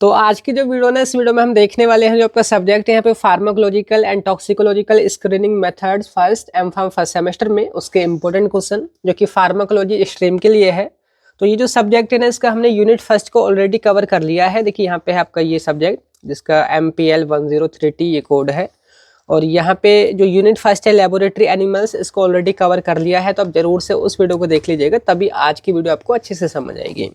तो आज की जो वीडियो ना, इस वीडियो में हम देखने वाले हैं जो आपका सब्जेक्ट है यहाँ पे pharmacological and toxicological screening methods first M Pharm first semester में उसके इंपॉर्टेंट क्वेश्चन जो कि फार्माकोलॉजी स्ट्रीम के लिए है। तो ये जो सब्जेक्ट है ना, इसका हमने यूनिट फर्स्ट को ऑलरेडी कवर कर लिया है। देखिए यहाँ पे है आपका ये सब्जेक्ट जिसका MPL 103T ये कोड है, और यहाँ पे जो यूनिट फर्स्ट है लेबोरेटरी एनिमल्स, इसको ऑलरेडी कवर कर लिया है। तो आप जरूर से उस वीडियो को देख लीजिएगा, तभी आज की वीडियो आपको अच्छे से समझ आएगी।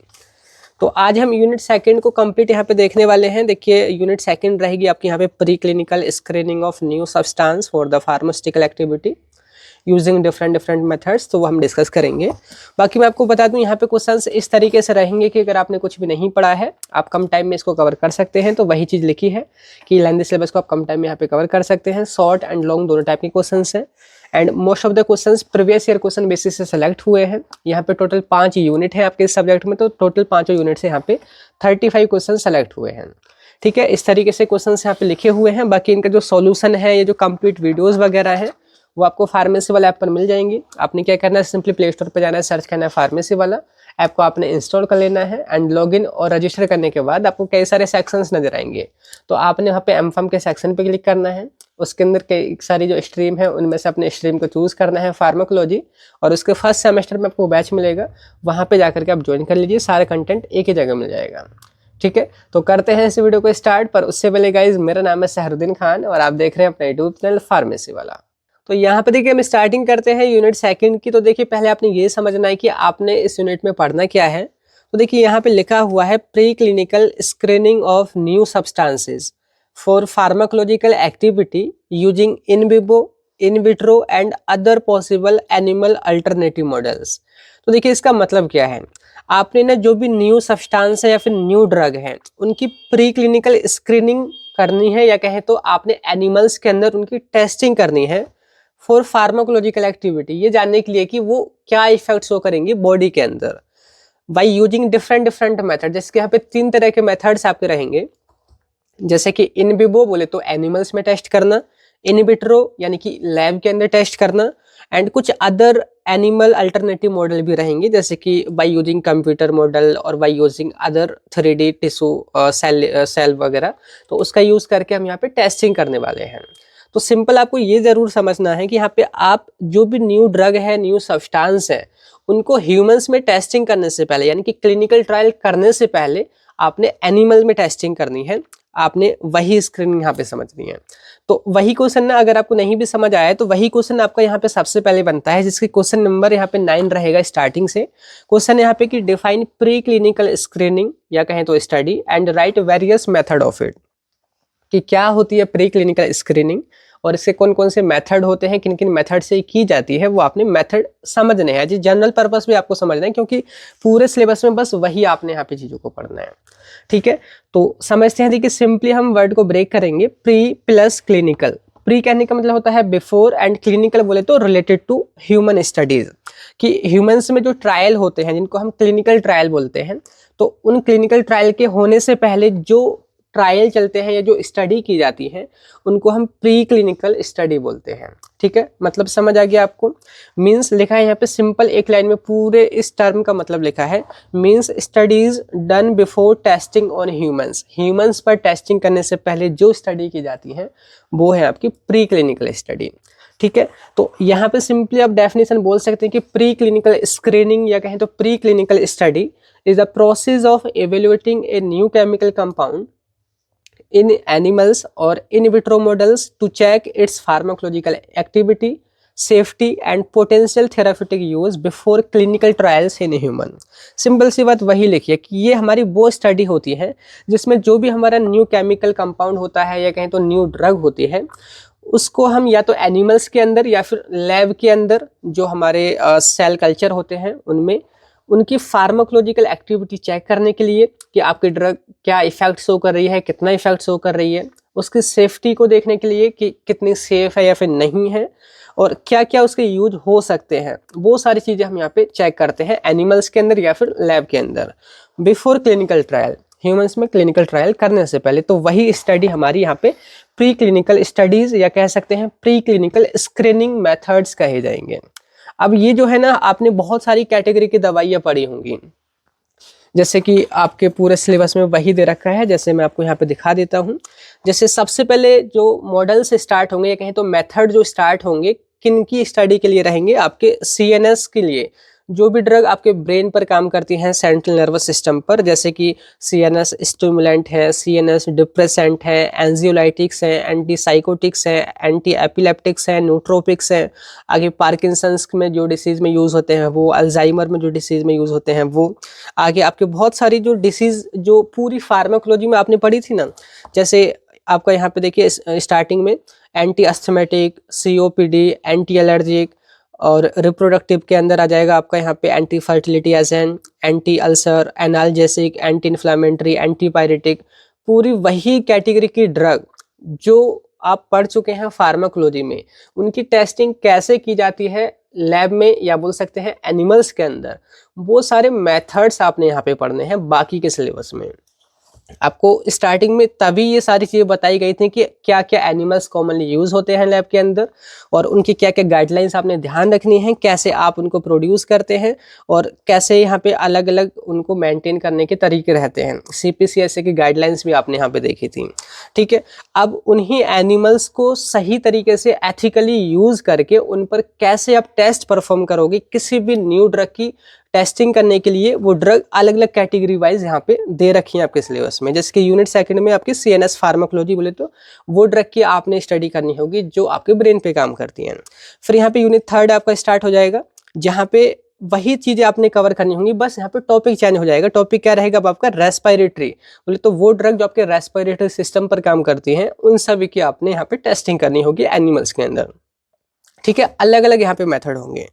तो आज हम यूनिट सेकंड को कंप्लीट यहाँ पे देखने वाले हैं। देखिए यूनिट सेकंड रहेगी आपकी यहाँ पे pre clinical screening of new substance for the pharmaceutical activity using different methods, तो वो हम डिस्कस करेंगे। बाकी मैं आपको बता दूं यहाँ पे क्वेश्चंस इस तरीके से रहेंगे कि अगर आपने कुछ भी नहीं पढ़ा है, आप कम टाइम में इसको कवर कर सकते हैं। तो वही चीज़ लिखी है कि लेंथी सिलेबस को आप कम टाइम में यहाँ पे कवर कर सकते हैं। शॉर्ट एंड लॉन्ग दोनों टाइप के क्वेश्चन हैं, and most of the questions previous year question basis से सेलेक्ट हुए हैं। यहाँ पे टोटल 5 यूनिट है आपके इस सब्जेक्ट में, तो टोटल 5 यूनिट से यहाँ पे 35 क्वेश्चन सेलेक्ट हुए हैं। ठीक है, इस तरीके से क्वेश्चन यहाँ पे लिखे हुए हैं। बाकी इनका जो सॉल्यूशन है, ये जो कंप्लीट वीडियोस वगैरह है, वो आपको फार्मेसी वाला ऐप पर मिल जाएंगी। आपने क्या करना है, सिंपली प्ले स्टोर पर जाना है, सर्च करना है फार्मेसी वाला ऐप को आपने इंस्टॉल कर लेना है, एंड लॉगिन और रजिस्टर करने के बाद आपको कई सारे सेक्शंस नजर आएंगे। तो आपने वहाँ पे एम.फार्म के सेक्शन पे क्लिक करना है। उसके अंदर कई सारी जो स्ट्रीम है उनमें से अपने स्ट्रीम को चूज करना है फार्माकोलॉजी, और उसके फर्स्ट सेमेस्टर में आपको बैच मिलेगा, वहाँ पे जाकर के आप ज्वाइन कर लीजिए। सारा कंटेंट एक ही जगह मिल जाएगा। ठीक है, तो करते हैं इस वीडियो को स्टार्ट। पर उससे पहले गाइज, मेरा नाम है सहरुद्दीन खान और आप देख रहे हैं अपना यूट्यूब चैनल फार्मेसी वाला। तो यहाँ पे देखिए हम स्टार्टिंग करते हैं यूनिट सेकंड की। तो देखिए पहले आपने ये समझना है कि आपने इस यूनिट में पढ़ना क्या है। तो देखिए यहाँ पे लिखा हुआ है pre clinical screening of new substances for pharmacological activity using in vivo, in vitro and other possible animal alternative models. तो देखिए इसका मतलब क्या है, आपने ना जो भी न्यू सब्सटेंस है या फिर न्यू ड्रग है, उनकी प्री क्लिनिकल स्क्रीनिंग करनी है, या कहें तो आपने एनिमल्स के अंदर उनकी टेस्टिंग करनी है फॉर फार्माकोलॉजिकल एक्टिविटी, ये जानने के लिए कि वो क्या इफेक्ट शो करेंगे बॉडी के अंदर, बाई यूजिंग डिफरेंट मेथड। जैसे कि यहाँ पे 3 तरह के मेथड्स आपके रहेंगे। जैसे कि इन विवो बोले तो एनिमल्स में टेस्ट करना, इन विट्रो यानी कि लैब के अंदर टेस्ट करना, एंड कुछ अदर एनिमल अल्टरनेटिव मॉडल भी रहेंगे, जैसे कि बाय यूजिंग कंप्यूटर मॉडल और by using other 3D tissue cell वगैरह। तो उसका यूज करके हम यहाँ पे टेस्टिंग करने वाले हैं। तो सिंपल आपको ये जरूर समझना है कि यहाँ पे आप जो भी न्यू ड्रग है, न्यू सब्सटेंस है, उनको ह्यूमंस में टेस्टिंग करने से पहले, यानी कि क्लिनिकल ट्रायल करने से पहले आपने एनिमल में टेस्टिंग करनी है। आपने वही स्क्रीनिंग यहाँ पे समझनी है। तो वही क्वेश्चन ना, अगर आपको नहीं भी समझ आया तो वही क्वेश्चन आपका यहाँ पे सबसे पहले बनता है, जिसकी क्वेश्चन नंबर यहाँ पे 9 रहेगा स्टार्टिंग से। क्वेश्चन यहाँ पे कि डिफाइन प्री क्लिनिकल स्क्रीनिंग, या कहें तो study, and right various method of it, कि क्या होती है प्री क्लिनिकल स्क्रीनिंग और इसके कौन कौन से मेथड होते हैं, किन किन मेथड से की जाती है, वो आपने मेथड समझने हैं। जी जनरल पर्पस भी आपको समझना है, क्योंकि पूरे सिलेबस में बस वही आपने यहाँ पे चीज़ों को पढ़ना है। ठीक है, तो समझते हैं। देखिए सिंपली हम वर्ड को ब्रेक करेंगे। Pre plus clinical. प्री कहने का मतलब होता है बिफोर, एंड क्लिनिकल बोले तो रिलेटेड टू ह्यूमन स्टडीज, कि ह्यूमंस में जो ट्रायल होते हैं जिनको हम क्लिनिकल ट्रायल बोलते हैं, तो उन क्लिनिकल ट्रायल के होने से पहले जो ट्रायल चलते हैं या जो स्टडी की जाती है, उनको हम प्री क्लिनिकल स्टडी बोलते हैं। ठीक है, मतलब समझ आ गया आपको। मींस लिखा है यहाँ पे सिंपल एक लाइन में, पूरे इस टर्म का मतलब लिखा है, means studies done before testing on humans. Humans पर टेस्टिंग करने से पहले जो स्टडी की जाती है वो है आपकी प्री क्लिनिकल स्टडी। ठीक है, तो यहाँ पे सिंपली आप डेफिनेशन बोल सकते हैं कि प्री क्लिनिकल स्क्रीनिंग, या कहें तो pre clinical study, is the process of evaluating a new chemical compound in animals or in vitro models to check its pharmacological activity, safety and potential therapeutic use before clinical trials in human। Simple सी बात वही लिखिए कि ये हमारी वो study होती है जिसमें जो भी हमारा न्यू केमिकल कंपाउंड होता है, या कहें तो न्यू ड्रग होती है, उसको हम या तो एनिमल्स के अंदर या फिर लैब के अंदर जो हमारे सेल कल्चर होते हैं उनमें उनकी फार्माकोलॉजिकल एक्टिविटी चेक करने के लिए कि आपकी ड्रग क्या इफेक्ट शो कर रही है, कितना इफेक्ट शो कर रही है, उसकी सेफ्टी को देखने के लिए कि कितनी सेफ है या फिर नहीं है, और क्या क्या उसके यूज हो सकते हैं, वो सारी चीज़ें हम यहाँ पे चेक करते हैं एनिमल्स के अंदर या फिर लैब के अंदर बिफोर क्लिनिकल ट्रायल, ह्यूमंस में क्लिनिकल ट्रायल करने से पहले। तो वही स्टडी हमारी यहाँ पे प्री क्लिनिकल स्टडीज़, या कह सकते हैं प्री क्लिनिकल स्क्रीनिंग मेथड्स कहे जाएंगे। अब ये जो है ना, आपने बहुत सारी कैटेगरी की दवाइयाँ पढ़ी होंगी, जैसे कि आपके पूरे सिलेबस में वही दे रखा है, जैसे मैं आपको यहाँ पे दिखा देता हूँ। जैसे सबसे पहले जो मॉडल से स्टार्ट होंगे या कहें तो मेथड जो स्टार्ट होंगे किन की स्टडी के लिए रहेंगे, आपके सीएनएस के लिए। जो भी ड्रग आपके ब्रेन पर काम करती हैं, सेंट्रल नर्वस सिस्टम पर, जैसे कि सीएनएस स्टिमुलेंट है, सीएनएस डिप्रेसेंट है, एंजियोलाइटिक्स है, एंटीसाइकोटिक्स है, एंटी एपिलेप्टिक्स है, न्यूट्रोपिक्स है। आगे पार्किंसंस में जो डिसीज़ में यूज़ होते हैं वो, अल्जाइमर में जो डिसीज़ में यूज़ होते हैं वो। आगे आपके बहुत सारी जो डिसीज़ जो पूरी फार्माकोलॉजी में आपने पढ़ी थी ना, जैसे आपका यहाँ पे देखिए स्टार्टिंग में anti asthmatic, COPD, anti allergic, और रिप्रोडक्टिव के अंदर आ जाएगा आपका यहाँ पे anti fertility agent, anti ulcer, analgesic, anti inflammatory, antipyretic. पूरी वही कैटेगरी की ड्रग जो आप पढ़ चुके हैं फार्माकोलॉजी में, उनकी टेस्टिंग कैसे की जाती है लैब में या बोल सकते हैं एनिमल्स के अंदर, वो सारे मेथड्स आपने यहाँ पे पढ़ने हैं बाकी के सिलेबस में। आपको स्टार्टिंग में तभी ये सारी चीज़ें बताई गई थी कि क्या क्या एनिमल्स कॉमनली यूज़ होते हैं लैब के अंदर, और उनकी क्या क्या गाइडलाइंस आपने ध्यान रखनी है, कैसे आप उनको प्रोड्यूस करते हैं, और कैसे यहाँ पे अलग अलग उनको मेंटेन करने के तरीके रहते हैं। सीपीसीएसए की गाइडलाइंस भी आपने यहाँ पे देखी थी। ठीक है, अब उन्हीं एनिमल्स को सही तरीके से एथिकली यूज़ करके उन पर कैसे आप टेस्ट परफॉर्म करोगे, किसी भी न्यू ड्रग की टेस्टिंग करने के लिए वो ड्रग अलग अलग कैटेगरी वाइज यहाँ पे दे रखी है आपके सिलेबस में। जैसे कि यूनिट सेकंड में आपकी सीएनएस फार्माकोलॉजी बोले तो वो ड्रग की आपने स्टडी करनी होगी जो आपके ब्रेन पे काम करती हैं। फिर यहाँ पे यूनिट थर्ड आपका स्टार्ट हो जाएगा, जहाँ पे वही चीज़ें आपने कवर करनी होंगी, बस यहाँ पे टॉपिक चेंज हो जाएगा। टॉपिक क्या रहेगा अब आपका, रेस्पिरेटरी बोले तो वो ड्रग जो आपके रेस्पिरेटरी सिस्टम पर काम करती हैं उन सभी की आपने यहाँ पे टेस्टिंग करनी होगी एनिमल्स के अंदर। ठीक है, अलग अलग यहाँ पे मेथड होंगे।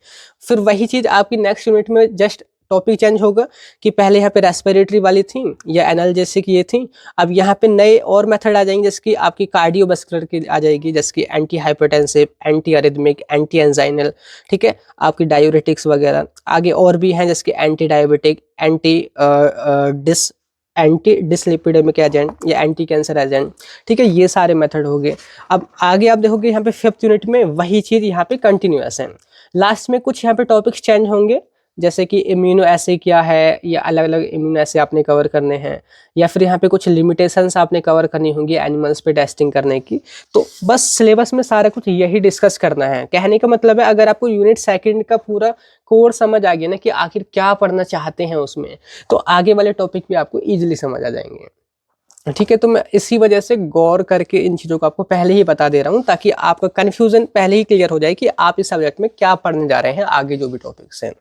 फिर वही चीज़ आपकी नेक्स्ट यूनिट में जस्ट टॉपिक चेंज होगा कि पहले यहाँ पे रेस्पिरेटरी वाली थी या एनाल्जेसिक ये थी, अब यहाँ पे नए और मेथड आ जाएंगे, जैसे कि आपकी कार्डियोवास्कुलर की आ जाएगी, जैसे कि anti hypertensive, anti arrhythmic, anti anginal. ठीक है, आपकी डायूरेटिक्स वगैरह आगे और भी हैं, जैसे कि एंटी डायबिटिक, एंटी डिसलिपिडेमिक एजेंट या एंटी कैंसर एजेंट। ठीक है, ये सारे मेथड हो गए। अब आगे आप देखोगे यहाँ पे फिफ्थ यूनिट में वही चीज़ यहाँ पे कंटिन्यूअस है। लास्ट में कुछ यहाँ पे टॉपिक्स चेंज होंगे, जैसे कि इम्यूनो एसे क्या है, या अलग अलग इम्यूनो एसे आपने कवर करने हैं, या फिर यहाँ पे कुछ लिमिटेशंस आपने कवर करनी होंगी एनिमल्स पे टेस्टिंग करने की। तो बस सिलेबस में सारा कुछ यही डिस्कस करना है। कहने का मतलब है अगर आपको यूनिट सेकंड का पूरा कोर समझ आ गया ना कि आखिर क्या पढ़ना चाहते हैं उसमें, तो आगे वाले टॉपिक भी आपको ईजिली समझ आ जाएंगे। ठीक है, तो मैं इसी वजह से गौर करके इन चीज़ों को आपको पहले ही बता दे रहा हूँ, ताकि आपका कन्फ्यूजन पहले ही क्लियर हो जाए कि आप इस सब्जेक्ट में क्या पढ़ने जा रहे हैं आगे जो भी टॉपिक्स हैं।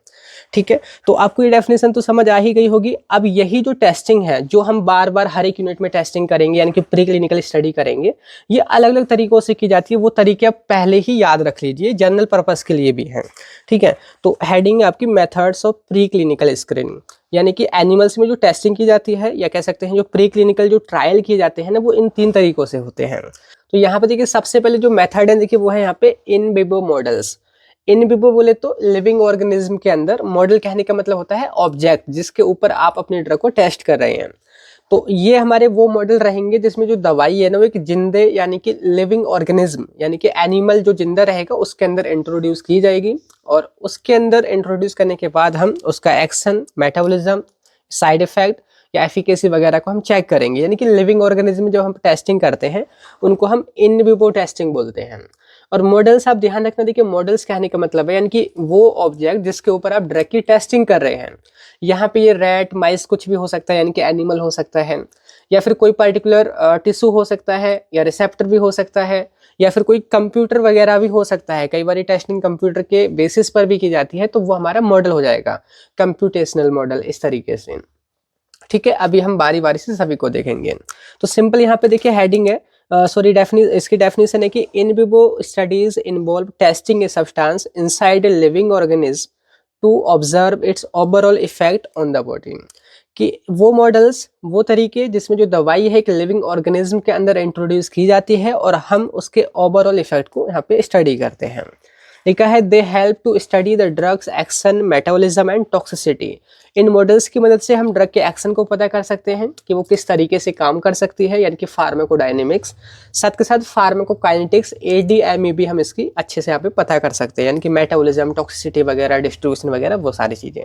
ठीक है, तो आपको ये डेफिनेशन तो समझ आ ही गई होगी। अब यही जो टेस्टिंग है जो हम बार बार हर एक यूनिट में टेस्टिंग करेंगे, यानी कि प्री क्लिनिकल स्टडी करेंगे, ये अलग अलग तरीकों से की जाती है। वो तरीके आप पहले ही याद रख लीजिए, जनरल पर्पज़ के लिए भी हैं। ठीक है, तो हेडिंग है आपकी methods of pre clinical screening, यानी कि एनिमल्स में जो टेस्टिंग की जाती है, या कह सकते हैं जो प्री क्लिनिकल जो ट्रायल किए जाते हैं ना, वो इन 3 तरीकों से होते हैं। तो यहाँ पे देखिए सबसे पहले जो मेथड है देखिए वो है यहाँ पे in vivo models. In vivo बोले तो लिविंग ऑर्गेनिज्म के अंदर, मॉडल कहने का मतलब होता है ऑब्जेक्ट जिसके ऊपर आप अपने ड्रग को टेस्ट कर रहे हैं। तो ये हमारे वो मॉडल रहेंगे जिसमें जो दवाई है ना वो एक जिंदे यानी कि लिविंग ऑर्गेनिज्म यानी कि एनिमल जो जिंदा रहेगा उसके अंदर इंट्रोड्यूस की जाएगी, और उसके अंदर इंट्रोड्यूस करने के बाद हम उसका एक्शन, मेटाबॉलिज्म, साइड इफेक्ट या एफिकेसी वगैरह को हम चेक करेंगे। यानी कि लिविंग ऑर्गेनिज्म जो हम टेस्टिंग करते हैं उनको हम इन विवो टेस्टिंग बोलते हैं। और मॉडल्स आप ध्यान रखना, देखिए मॉडल्स कहने का मतलब है यानी कि वो ऑब्जेक्ट जिसके ऊपर आप ड्रग की टेस्टिंग कर रहे हैं। यहाँ पे ये रैट, माइस कुछ भी हो सकता है, यानी कि एनिमल हो सकता है, या फिर कोई पर्टिकुलर टिश्यू हो सकता है, या रिसेप्टर भी हो सकता है, या फिर कोई कंप्यूटर वगैरह भी हो सकता है। कई बार टेस्टिंग कंप्यूटर के बेसिस पर भी की जाती है, तो वो हमारा मॉडल हो जाएगा, कंप्यूटेशनल मॉडल इस तरीके से। ठीक है, अभी हम बारी बारी से सभी को देखेंगे। तो सिंपल यहाँ पे देखिए हेडिंग है, इसकी डेफिनेशन है कि in vivo studies involve testing a substance inside a living organism to observe its overall effect on the body. कि वो मॉडल्स, वो तरीके जिसमें जो दवाई है एक लिविंग ऑर्गेनिज्म के अंदर इंट्रोड्यूस की जाती है और हम उसके ओवरऑल इफेक्ट को यहाँ पे स्टडी करते हैं। लिखा है they help to study the drugs action, metabolism and toxicity. इन मॉडल्स की मदद से हम ड्रग के एक्शन को पता कर सकते हैं कि वो किस तरीके से काम कर सकती है, यानी कि फार्माकोडायनेमिक्स, साथ के साथ फार्माकोकाइनेटिक्स, एडीएमई भी हम इसकी अच्छे से यहाँ पे पता कर सकते हैं, यानी कि मेटाबॉलिज्म, टॉक्सिसिटी वगैरह, डिस्ट्रीब्यूशन वगैरह, वो सारी चीज़ें।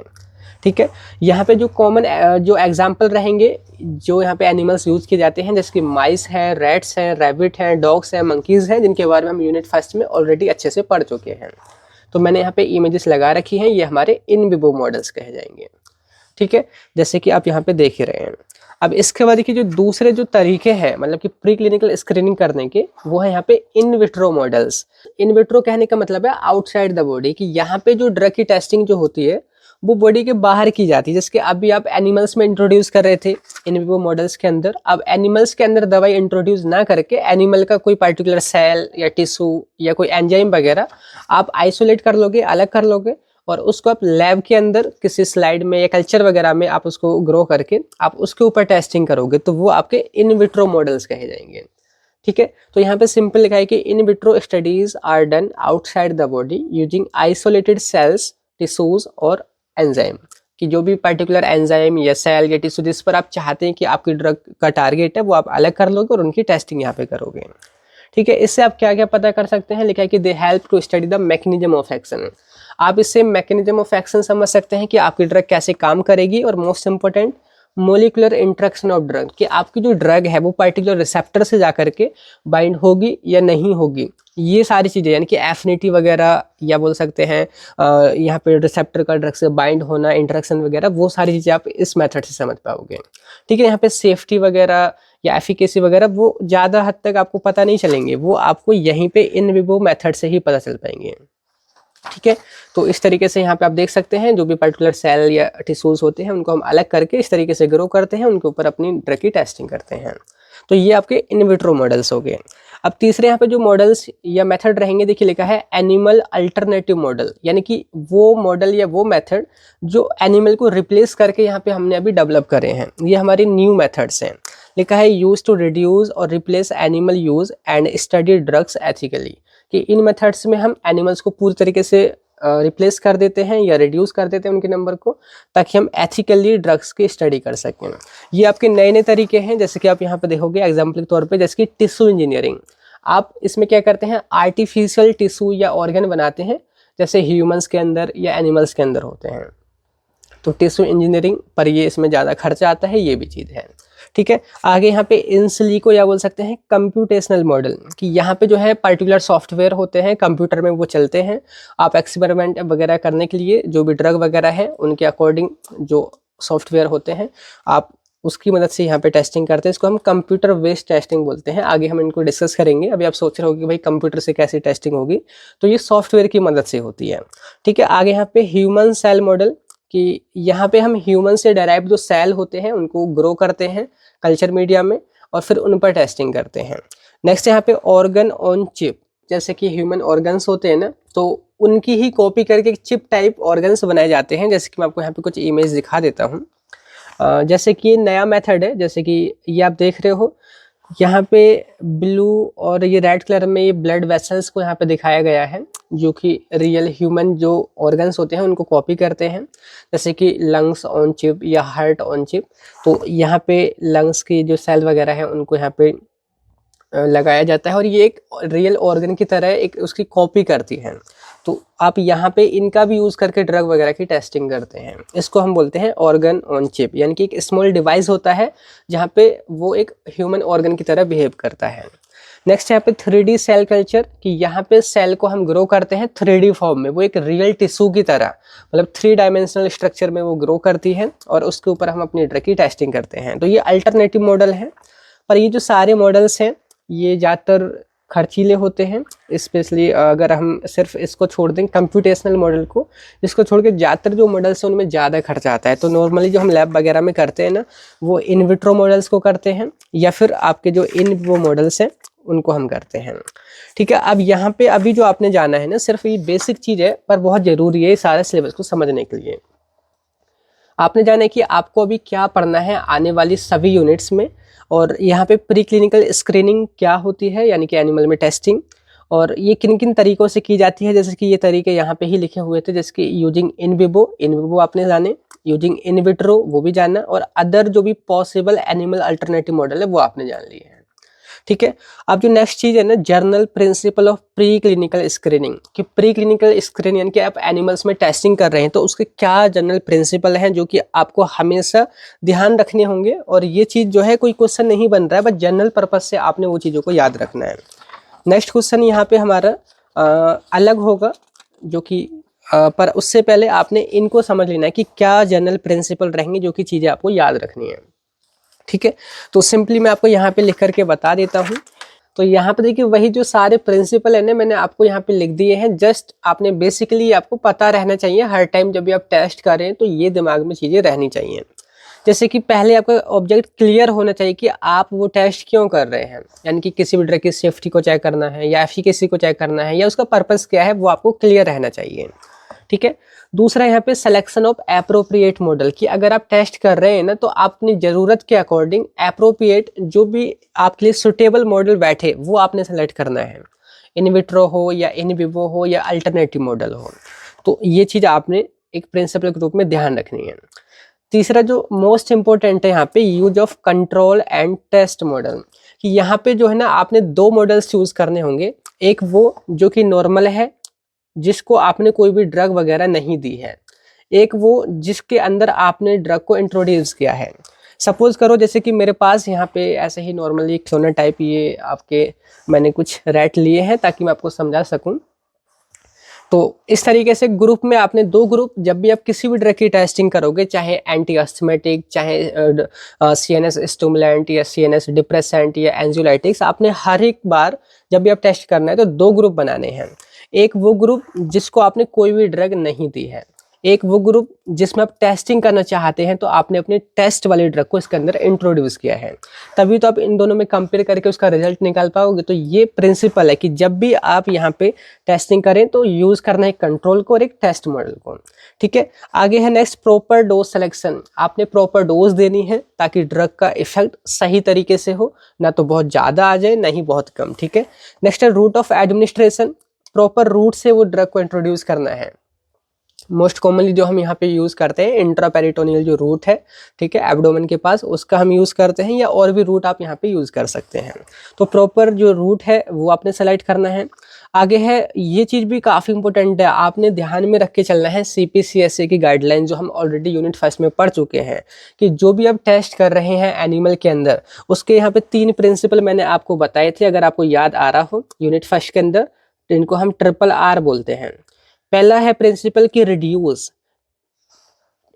ठीक है। यहाँ पे जो कॉमन जो एग्जाम्पल रहेंगे जो यहाँ पे एनिमल्स यूज किए जाते हैं, जैसे कि माइस हैं, रैट्स हैं, रैबिट हैं, डॉग्स हैं, मंकीज़ हैं, जिनके बारे में हम यूनिट फर्स्ट में ऑलरेडी अच्छे से पढ़ चुके हैं। तो मैंने यहाँ पे इमेजेस लगा रखी हैं, ये हमारे इन विवो मॉडल्स कहे जाएंगे। ठीक है, जैसे कि आप यहाँ पे देख ही रहे हैं। अब इसके बाद देखिए जो दूसरे जो तरीके हैं मतलब कि प्री क्लिनिकल स्क्रीनिंग करने के, वो है यहाँ पे in vitro models. In vitro कहने का मतलब है आउटसाइड द बॉडी, कि यहाँ पे जो ड्रग की टेस्टिंग जो होती है वो बॉडी के बाहर की जाती है। जैसे कि अभी आप एनिमल्स में इंट्रोड्यूस कर रहे थे इन विवो मॉडल्स के अंदर, अब एनिमल्स के अंदर दवाई इंट्रोड्यूस ना करके एनिमल का कोई पर्टिकुलर सेल या टिश्यू या कोई एंजाइम वगैरह आप आइसोलेट कर लोगे, अलग कर लोगे, और उसको आप लैब के अंदर किसी स्लाइड में या कल्चर वगैरह में आप उसको ग्रो करके आप उसके ऊपर टेस्टिंग करोगे, तो वो आपके इन विट्रो मॉडल्स कहे जाएंगे। ठीक है, तो यहाँ पे सिंपल लिखा है कि in vitro studies are done outside the body using isolated cells, tissues और एंजाइम, कि जो भी पर्टिकुलर एंजाइम या सेल या टिश्यू जिस पर आप चाहते हैं कि आपकी ड्रग का टारगेट है वो आप अलग कर लोगे और उनकी टेस्टिंग यहाँ पे करोगे। ठीक है, इससे आप क्या क्या पता कर सकते हैं, लिखा है कि they help to study the mechanism of action. आप इससे मैकेनिज्म ऑफ एक्शन समझ सकते हैं कि आपकी ड्रग कैसे काम करेगी, और most important molecular interaction of drug, कि आपकी जो ड्रग है वो पर्टिकुलर रिसेप्टर से जाकर के बाइंड होगी या नहीं होगी। ये सारी चीज़ें यानी कि एफिनिटी वगैरह, या बोल सकते हैं यहाँ पे रिसेप्टर का ड्रग से बाइंड होना, इंट्रैक्शन वगैरह, वो सारी चीज़ें आप इस मेथड से समझ पाओगे। ठीक है, यहाँ पे सेफ्टी वगैरह या एफिकेसी वगैरह वो ज़्यादा हद तक आपको पता नहीं चलेंगे, वो आपको यहीं पे इन विवो मेथड से ही पता चल पाएंगे। ठीक है, तो इस तरीके से यहाँ पे आप देख सकते हैं जो भी पर्टिकुलर सेल या टिश्यूज होते हैं उनको हम अलग करके इस तरीके से ग्रो करते हैं, उनके ऊपर अपनी ड्रग की टेस्टिंग करते हैं। तो ये आपके इन विट्रो मॉडल्स हो गए। अब तीसरे यहाँ पे जो मॉडल्स या मेथड रहेंगे, देखिए लिखा है एनिमल अल्टरनेटिव मॉडल, यानी कि वो मॉडल या वो मेथड जो एनिमल को रिप्लेस करके यहाँ पे हमने अभी डेवलप करे हैं। ये हमारी न्यू मेथड्स हैं। लिखा है यूज टू रिड्यूस और replace animal use and study drugs ethically, कि इन मेथड्स में हम एनिमल्स को पूरी तरीके से रिप्लेस कर देते हैं या रिड्यूस कर देते हैं उनके नंबर को, ताकि हम एथिकली ड्रग्स की स्टडी कर सकें। ये आपके नए नए तरीके हैं, जैसे कि आप यहाँ पे देखोगे एग्जाम्पल के तौर पे, जैसे कि टिश्यू इंजीनियरिंग। आप इसमें क्या करते हैं, आर्टिफिशियल टिश्यू या ऑर्गन बनाते हैं, जैसे ह्यूमंस के अंदर या एनिमल्स के अंदर होते हैं। तो टिश्यू इंजीनियरिंग पर ये इसमें ज़्यादा खर्चा आता है, ये भी चीज़ है। ठीक है, आगे यहाँ पे इन सिलिको या बोल सकते हैं कंप्यूटेशनल मॉडल, कि यहाँ पे जो है पर्टिकुलर सॉफ्टवेयर होते हैं कंप्यूटर में, वो चलते हैं। आप एक्सपेरिमेंट वगैरह करने के लिए जो भी ड्रग वगैरह है उनके अकॉर्डिंग जो सॉफ्टवेयर होते हैं आप उसकी मदद से यहाँ पे टेस्टिंग करते हैं। इसको हम कंप्यूटर बेस्ड टेस्टिंग बोलते हैं। आगे हम इनको डिस्कस करेंगे। अभी आप सोच रहे हो कि भाई कंप्यूटर से कैसे टेस्टिंग होगी, तो ये सॉफ्टवेयर की मदद से होती है। ठीक है, आगे यहाँ पे ह्यूमन सेल मॉडल, कि यहाँ पे हम ह्यूमन से डेराइव जो सेल होते हैं उनको ग्रो करते हैं कल्चर मीडिया में और फिर उन पर टेस्टिंग करते हैं। नेक्स्ट यहाँ पे ऑर्गन ऑन चिप, जैसे कि ह्यूमन ऑर्गन्स होते हैं ना, तो उनकी ही कॉपी करके चिप टाइप ऑर्गन्स बनाए जाते हैं। जैसे कि मैं आपको यहाँ पे कुछ इमेज दिखा देता हूँ। जैसे कि नया मेथड है, जैसे कि ये आप देख रहे हो यहाँ पे ब्लू और ये रेड कलर में ये ब्लड वेसल्स को यहाँ पे दिखाया गया है, जो कि रियल ह्यूमन जो ऑर्गन्स होते हैं उनको कॉपी करते हैं, जैसे कि लंग्स ऑन चिप या हार्ट ऑन चिप। तो यहाँ पे लंग्स की जो सेल वगैरह है उनको यहाँ पे लगाया जाता है और ये एक रियल ऑर्गन की तरह एक उसकी कॉपी करती है। तो आप यहाँ पे इनका भी यूज़ करके ड्रग वगैरह की टेस्टिंग करते हैं। इसको हम बोलते हैं ऑर्गन ऑन चिप, यानी कि एक स्मॉल डिवाइस होता है जहाँ पे वो एक ह्यूमन ऑर्गन की तरह बिहेव करता है। नेक्स्ट यहाँ पे 3D सेल कल्चर, कि यहाँ पे सेल को हम ग्रो करते हैं 3D फॉर्म में, वो एक रियल टिश्यू की तरह, मतलब 3 डायमेंशनल स्ट्रक्चर में वो ग्रो करती है और उसके ऊपर हम अपनी ड्रग की टेस्टिंग करते हैं। तो ये अल्टरनेटिव मॉडल है। पर ये जो सारे मॉडल्स हैं ये ज़्यादातर खर्चीले होते हैं, स्पेशली अगर हम सिर्फ इसको छोड़ दें कंप्यूटेशनल मॉडल को, इसको छोड़ के ज़्यादातर जो मॉडल्स हैं उनमें ज़्यादा खर्चा आता है। तो नॉर्मली जो हम लैब वगैरह में करते हैं ना, वो इन विट्रो मॉडल्स को करते हैं या फिर आपके जो इन वो मॉडल्स हैं उनको हम करते हैं। ठीक है, अब यहाँ पे अभी जो आपने जाना है ना, सिर्फ ये बेसिक चीज़ है पर बहुत ज़रूरी है सारे सिलेबस को समझने के लिए। आपने जाना है कि आपको अभी क्या पढ़ना है आने वाली सभी यूनिट्स में, और यहाँ पे प्री क्लिनिकल स्क्रीनिंग क्या होती है, यानी कि एनिमल में टेस्टिंग, और ये किन किन तरीक़ों से की जाती है। जैसे कि ये तरीके यहाँ पे ही लिखे हुए थे, जैसे कि यूजिंग इन विवो आपने जाने, यूजिंग इन विट्रो वो भी जानना, और अदर जो भी पॉसिबल एनिमल अल्टरनेटिव मॉडल है वो आपने जान लिए हैं। ठीक है। अब जो नेक्स्ट चीज है ना, journal principle of pre clinical screening, कि प्री क्लिनिकल स्क्रीनिंग यानी कि आप एनिमल्स में टेस्टिंग कर रहे हैं तो उसके क्या जनरल प्रिंसिपल हैं जो कि आपको हमेशा ध्यान रखने होंगे। और ये चीज जो है कोई क्वेश्चन नहीं बन रहा है, बस जनरल पर्पज से आपने वो चीज़ों को याद रखना है। नेक्स्ट क्वेश्चन यहाँ पे हमारा अलग होगा, जो कि पर उससे पहले आपने इनको समझ लेना है कि क्या जनरल प्रिंसिपल रहेंगे जो कि चीज़ें आपको याद रखनी है। ठीक है, तो सिंपली मैं आपको यहाँ पे लिख करके बता देता हूँ। तो यहाँ पे देखिए वही जो सारे प्रिंसिपल है ना, मैंने आपको यहाँ पे लिख दिए हैं। जस्ट आपने बेसिकली आपको पता रहना चाहिए हर टाइम जब भी आप टेस्ट करें तो ये दिमाग में चीज़ें रहनी चाहिए। जैसे कि पहले आपका ऑब्जेक्ट क्लियर होना चाहिए कि आप वो टेस्ट क्यों कर रहे हैं, यानी कि किसी भी ड्रग की सेफ्टी को चेक करना है या एफिकेसी को चेक करना है या उसका पर्पस क्या है, वो आपको क्लियर रहना चाहिए। ठीक है। दूसरा यहाँ पे सिलेक्शन ऑफ एप्रोप्रिएट मॉडल, कि अगर आप टेस्ट कर रहे हैं ना तो आप अपनी ज़रूरत के अकॉर्डिंग एप्रोप्रिएट जो भी आपके लिए सुटेबल मॉडल बैठे वो आपने सेलेक्ट करना है, इन विट्रो हो या इन विवो हो या अल्टरनेटिव मॉडल हो। तो ये चीज़ आपने एक प्रिंसिपल के रूप में ध्यान रखनी है। तीसरा जो मोस्ट इंपॉर्टेंट है यहाँ पे, use of control and test model, कि यहाँ पे जो है ना आपने दो मॉडल्स यूज करने होंगे। एक वो जो कि नॉर्मल है, जिसको आपने कोई भी ड्रग वगैरह नहीं दी है। एक वो जिसके अंदर आपने ड्रग को इंट्रोड्यूस किया है। सपोज करो जैसे कि मेरे पास यहाँ पे ऐसे ही नॉर्मली सोना टाइप ये आपके मैंने कुछ रैट लिए हैं ताकि मैं आपको समझा सकूं। तो इस तरीके से ग्रुप में आपने दो ग्रुप, जब भी आप किसी भी ड्रग की टेस्टिंग करोगे, चाहे एंटी अस्थमेटिक, चाहे सीएनएस स्टिमुलेंट या सीएनएस डिप्रेसेंट या एंजियोलाइटिक्स, आपने हर एक बार जब भी आप टेस्ट करना है तो दो ग्रुप बनाने हैं। एक वो ग्रुप जिसको आपने कोई भी ड्रग नहीं दी है, एक वो ग्रुप जिसमें आप टेस्टिंग करना चाहते हैं तो आपने अपने टेस्ट वाले ड्रग को इसके अंदर इंट्रोड्यूस किया है। तभी तो आप इन दोनों में कंपेयर करके उसका रिजल्ट निकाल पाओगे। तो ये प्रिंसिपल है कि जब भी आप यहाँ पे टेस्टिंग करें तो यूज करना है कंट्रोल को और एक टेस्ट मॉडल को। ठीक है। आगे है नेक्स्ट प्रॉपर डोज सिलेक्शन, आपने प्रॉपर डोज देनी है ताकि ड्रग का इफेक्ट सही तरीके से हो, ना तो बहुत ज़्यादा आ जाए ना ही बहुत कम। ठीक है। नेक्स्ट है route of administration, proper route से वो ड्रग को इंट्रोड्यूस करना है। मोस्ट कॉमनली जो हम यहाँ पे यूज़ करते हैं इंट्रापेरिटोनियल जो रूट है, ठीक है, एब्डोमेन के पास, उसका हम यूज़ करते हैं, या और भी रूट आप यहाँ पे यूज़ कर सकते हैं। तो प्रॉपर जो रूट है वो आपने सेलेक्ट करना है। आगे है, ये चीज़ भी काफ़ी इंपॉर्टेंट है, आपने ध्यान में रख के चलना है CPCSA की गाइडलाइन जो हम ऑलरेडी यूनिट फर्स्ट में पढ़ चुके हैं, कि जो भी आप टेस्ट कर रहे हैं एनिमल के अंदर, उसके यहाँ पे 3 प्रिंसिपल मैंने आपको बताए थे, अगर आपको याद आ रहा हो यूनिट फर्स्ट के अंदर, तो इनको हम RRR बोलते हैं। पहला है प्रिंसिपल की रिड्यूस,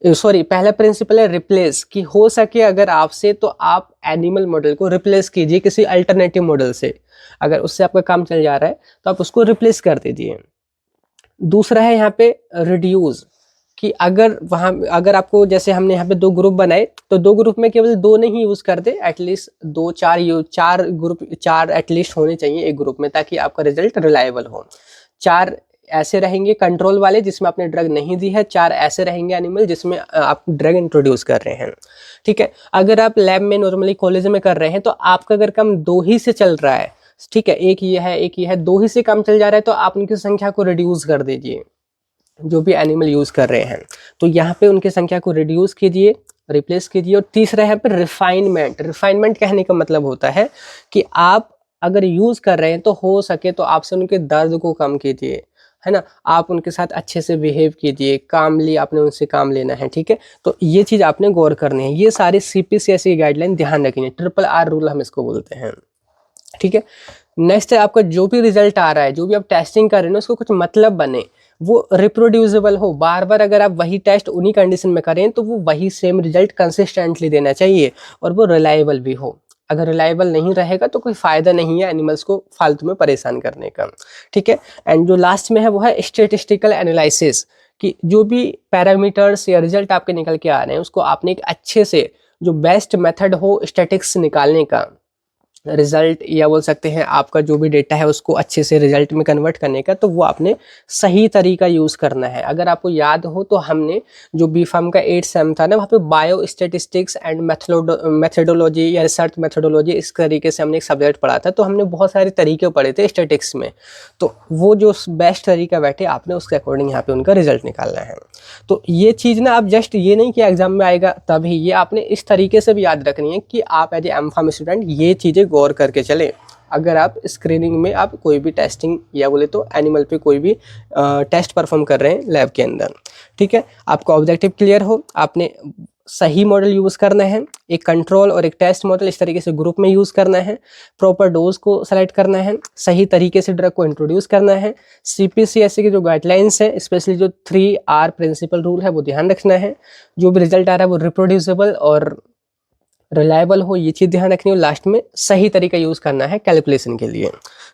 पहला प्रिंसिपल है रिप्लेस, कि हो सके अगर आपसे तो आप एनिमल मॉडल को रिप्लेस कीजिए किसी अल्टरनेटिव मॉडल से। अगर उससे आपका काम चल जा रहा है तो आप उसको रिप्लेस कर दीजिए। दूसरा है यहाँ पे रिड्यूस, कि अगर आपको, जैसे हमने यहाँ पे 2 ग्रुप बनाए तो 2 ग्रुप में केवल 2 नहीं यूज करते, एटलीस्ट 4 ग्रुप, 4 एटलीस्ट होने चाहिए एक ग्रुप में, ताकि आपका रिजल्ट रिलायबल हो। 4 ऐसे रहेंगे कंट्रोल वाले जिसमें आपने ड्रग नहीं दी है, 4 ऐसे रहेंगे एनिमल जिसमें आप ड्रग इंट्रोड्यूस कर रहे हैं। ठीक है। अगर आप लैब में नॉर्मली कॉलेज में कर रहे हैं तो आपका अगर काम 2 ही से चल रहा है, ठीक है, एक ये है 2 ही से काम चल जा रहा है, तो आप उनकी संख्या को रिड्यूस कर दीजिए जो भी एनिमल यूज कर रहे हैं। तो यहाँ पे उनकी संख्या को रिड्यूस कीजिए, रिप्लेस कीजिए। और तीसरा है पर रिफाइनमेंट कहने का मतलब होता है कि आप अगर यूज कर रहे हैं तो हो सके तो आपसे उनके दर्द को कम कीजिए, है ना, आप उनके साथ अच्छे से बिहेव कीजिए, कामली आपने उनसे काम लेना है। ठीक है। तो ये चीज़ आपने गौर करनी है। ये सारी CPCSA की गाइडलाइन ध्यान रखनी है, RRR रूल हम इसको बोलते हैं। ठीक है। नेक्स्ट है आपका जो भी रिजल्ट आ रहा है, जो भी आप टेस्टिंग कर रहे हैं ना, उसको कुछ मतलब बने, वो रिप्रोड्यूसिबल हो। बार बार अगर आप वही टेस्ट उन्हीं कंडीशन में करें तो वो वही सेम रिजल्ट कंसिस्टेंटली देना चाहिए और वो रिलायबल भी हो। अगर रिलायबल नहीं रहेगा तो कोई फ़ायदा नहीं है एनिमल्स को फालतू में परेशान करने का। ठीक है। एंड जो लास्ट में है वो है स्टेटिस्टिकल एनालिसिस, कि जो भी पैरामीटर्स या रिजल्ट आपके निकल के आ रहे हैं उसको आपने एक अच्छे से, जो बेस्ट मेथड हो स्टैटिक्स निकालने का, रिजल्ट या बोल सकते हैं आपका जो भी डेटा है उसको अच्छे से रिजल्ट में कन्वर्ट करने का, तो वो आपने सही तरीका यूज़ करना है। अगर आपको याद हो तो हमने जो B.Pharm का 8 सेम था ना, वहाँ पे बायो स्टेटिस्टिक्स एंड मेथडोलॉजी या रिसर्च मेथडोलॉजी, इस तरीके से हमने एक सब्जेक्ट पढ़ा था। तो हमने बहुत सारे तरीके पढ़े थे स्टेटिक्स में, तो वो जो बेस्ट तरीका बैठे आपने उसके अकॉर्डिंग यहाँ पे उनका रिजल्ट निकालना है। तो ये चीज़ ना आप जस्ट ये नहीं कि एग्जाम में आएगा तभी, ये आपने इस तरीके से भी याद रखनी है कि आप एज ए M.Pharm स्टूडेंट ये चीज़ें गौर करके चलें अगर आप स्क्रीनिंग में आप कोई भी टेस्टिंग या बोले तो एनिमल पे कोई भी टेस्ट परफॉर्म कर रहे हैं लैब के अंदर। ठीक है, आपका ऑब्जेक्टिव क्लियर हो, आपने सही मॉडल यूज़ करना है, एक कंट्रोल और एक टेस्ट मॉडल इस तरीके से ग्रुप में यूज़ करना है, प्रॉपर डोज को सेलेक्ट करना है, सही तरीके से ड्रग को इंट्रोड्यूस करना है, CPCSE की जो गाइडलाइंस है स्पेशली जो 3R प्रिंसिपल रूल है वो ध्यान रखना है, जो भी रिजल्ट आ रहा है वो रिप्रोड्यूसिबल और रिलायबल हो ये चीज़ ध्यान रखनी हो, लास्ट में सही तरीका यूज़ करना है कैलकुलेशन के लिए।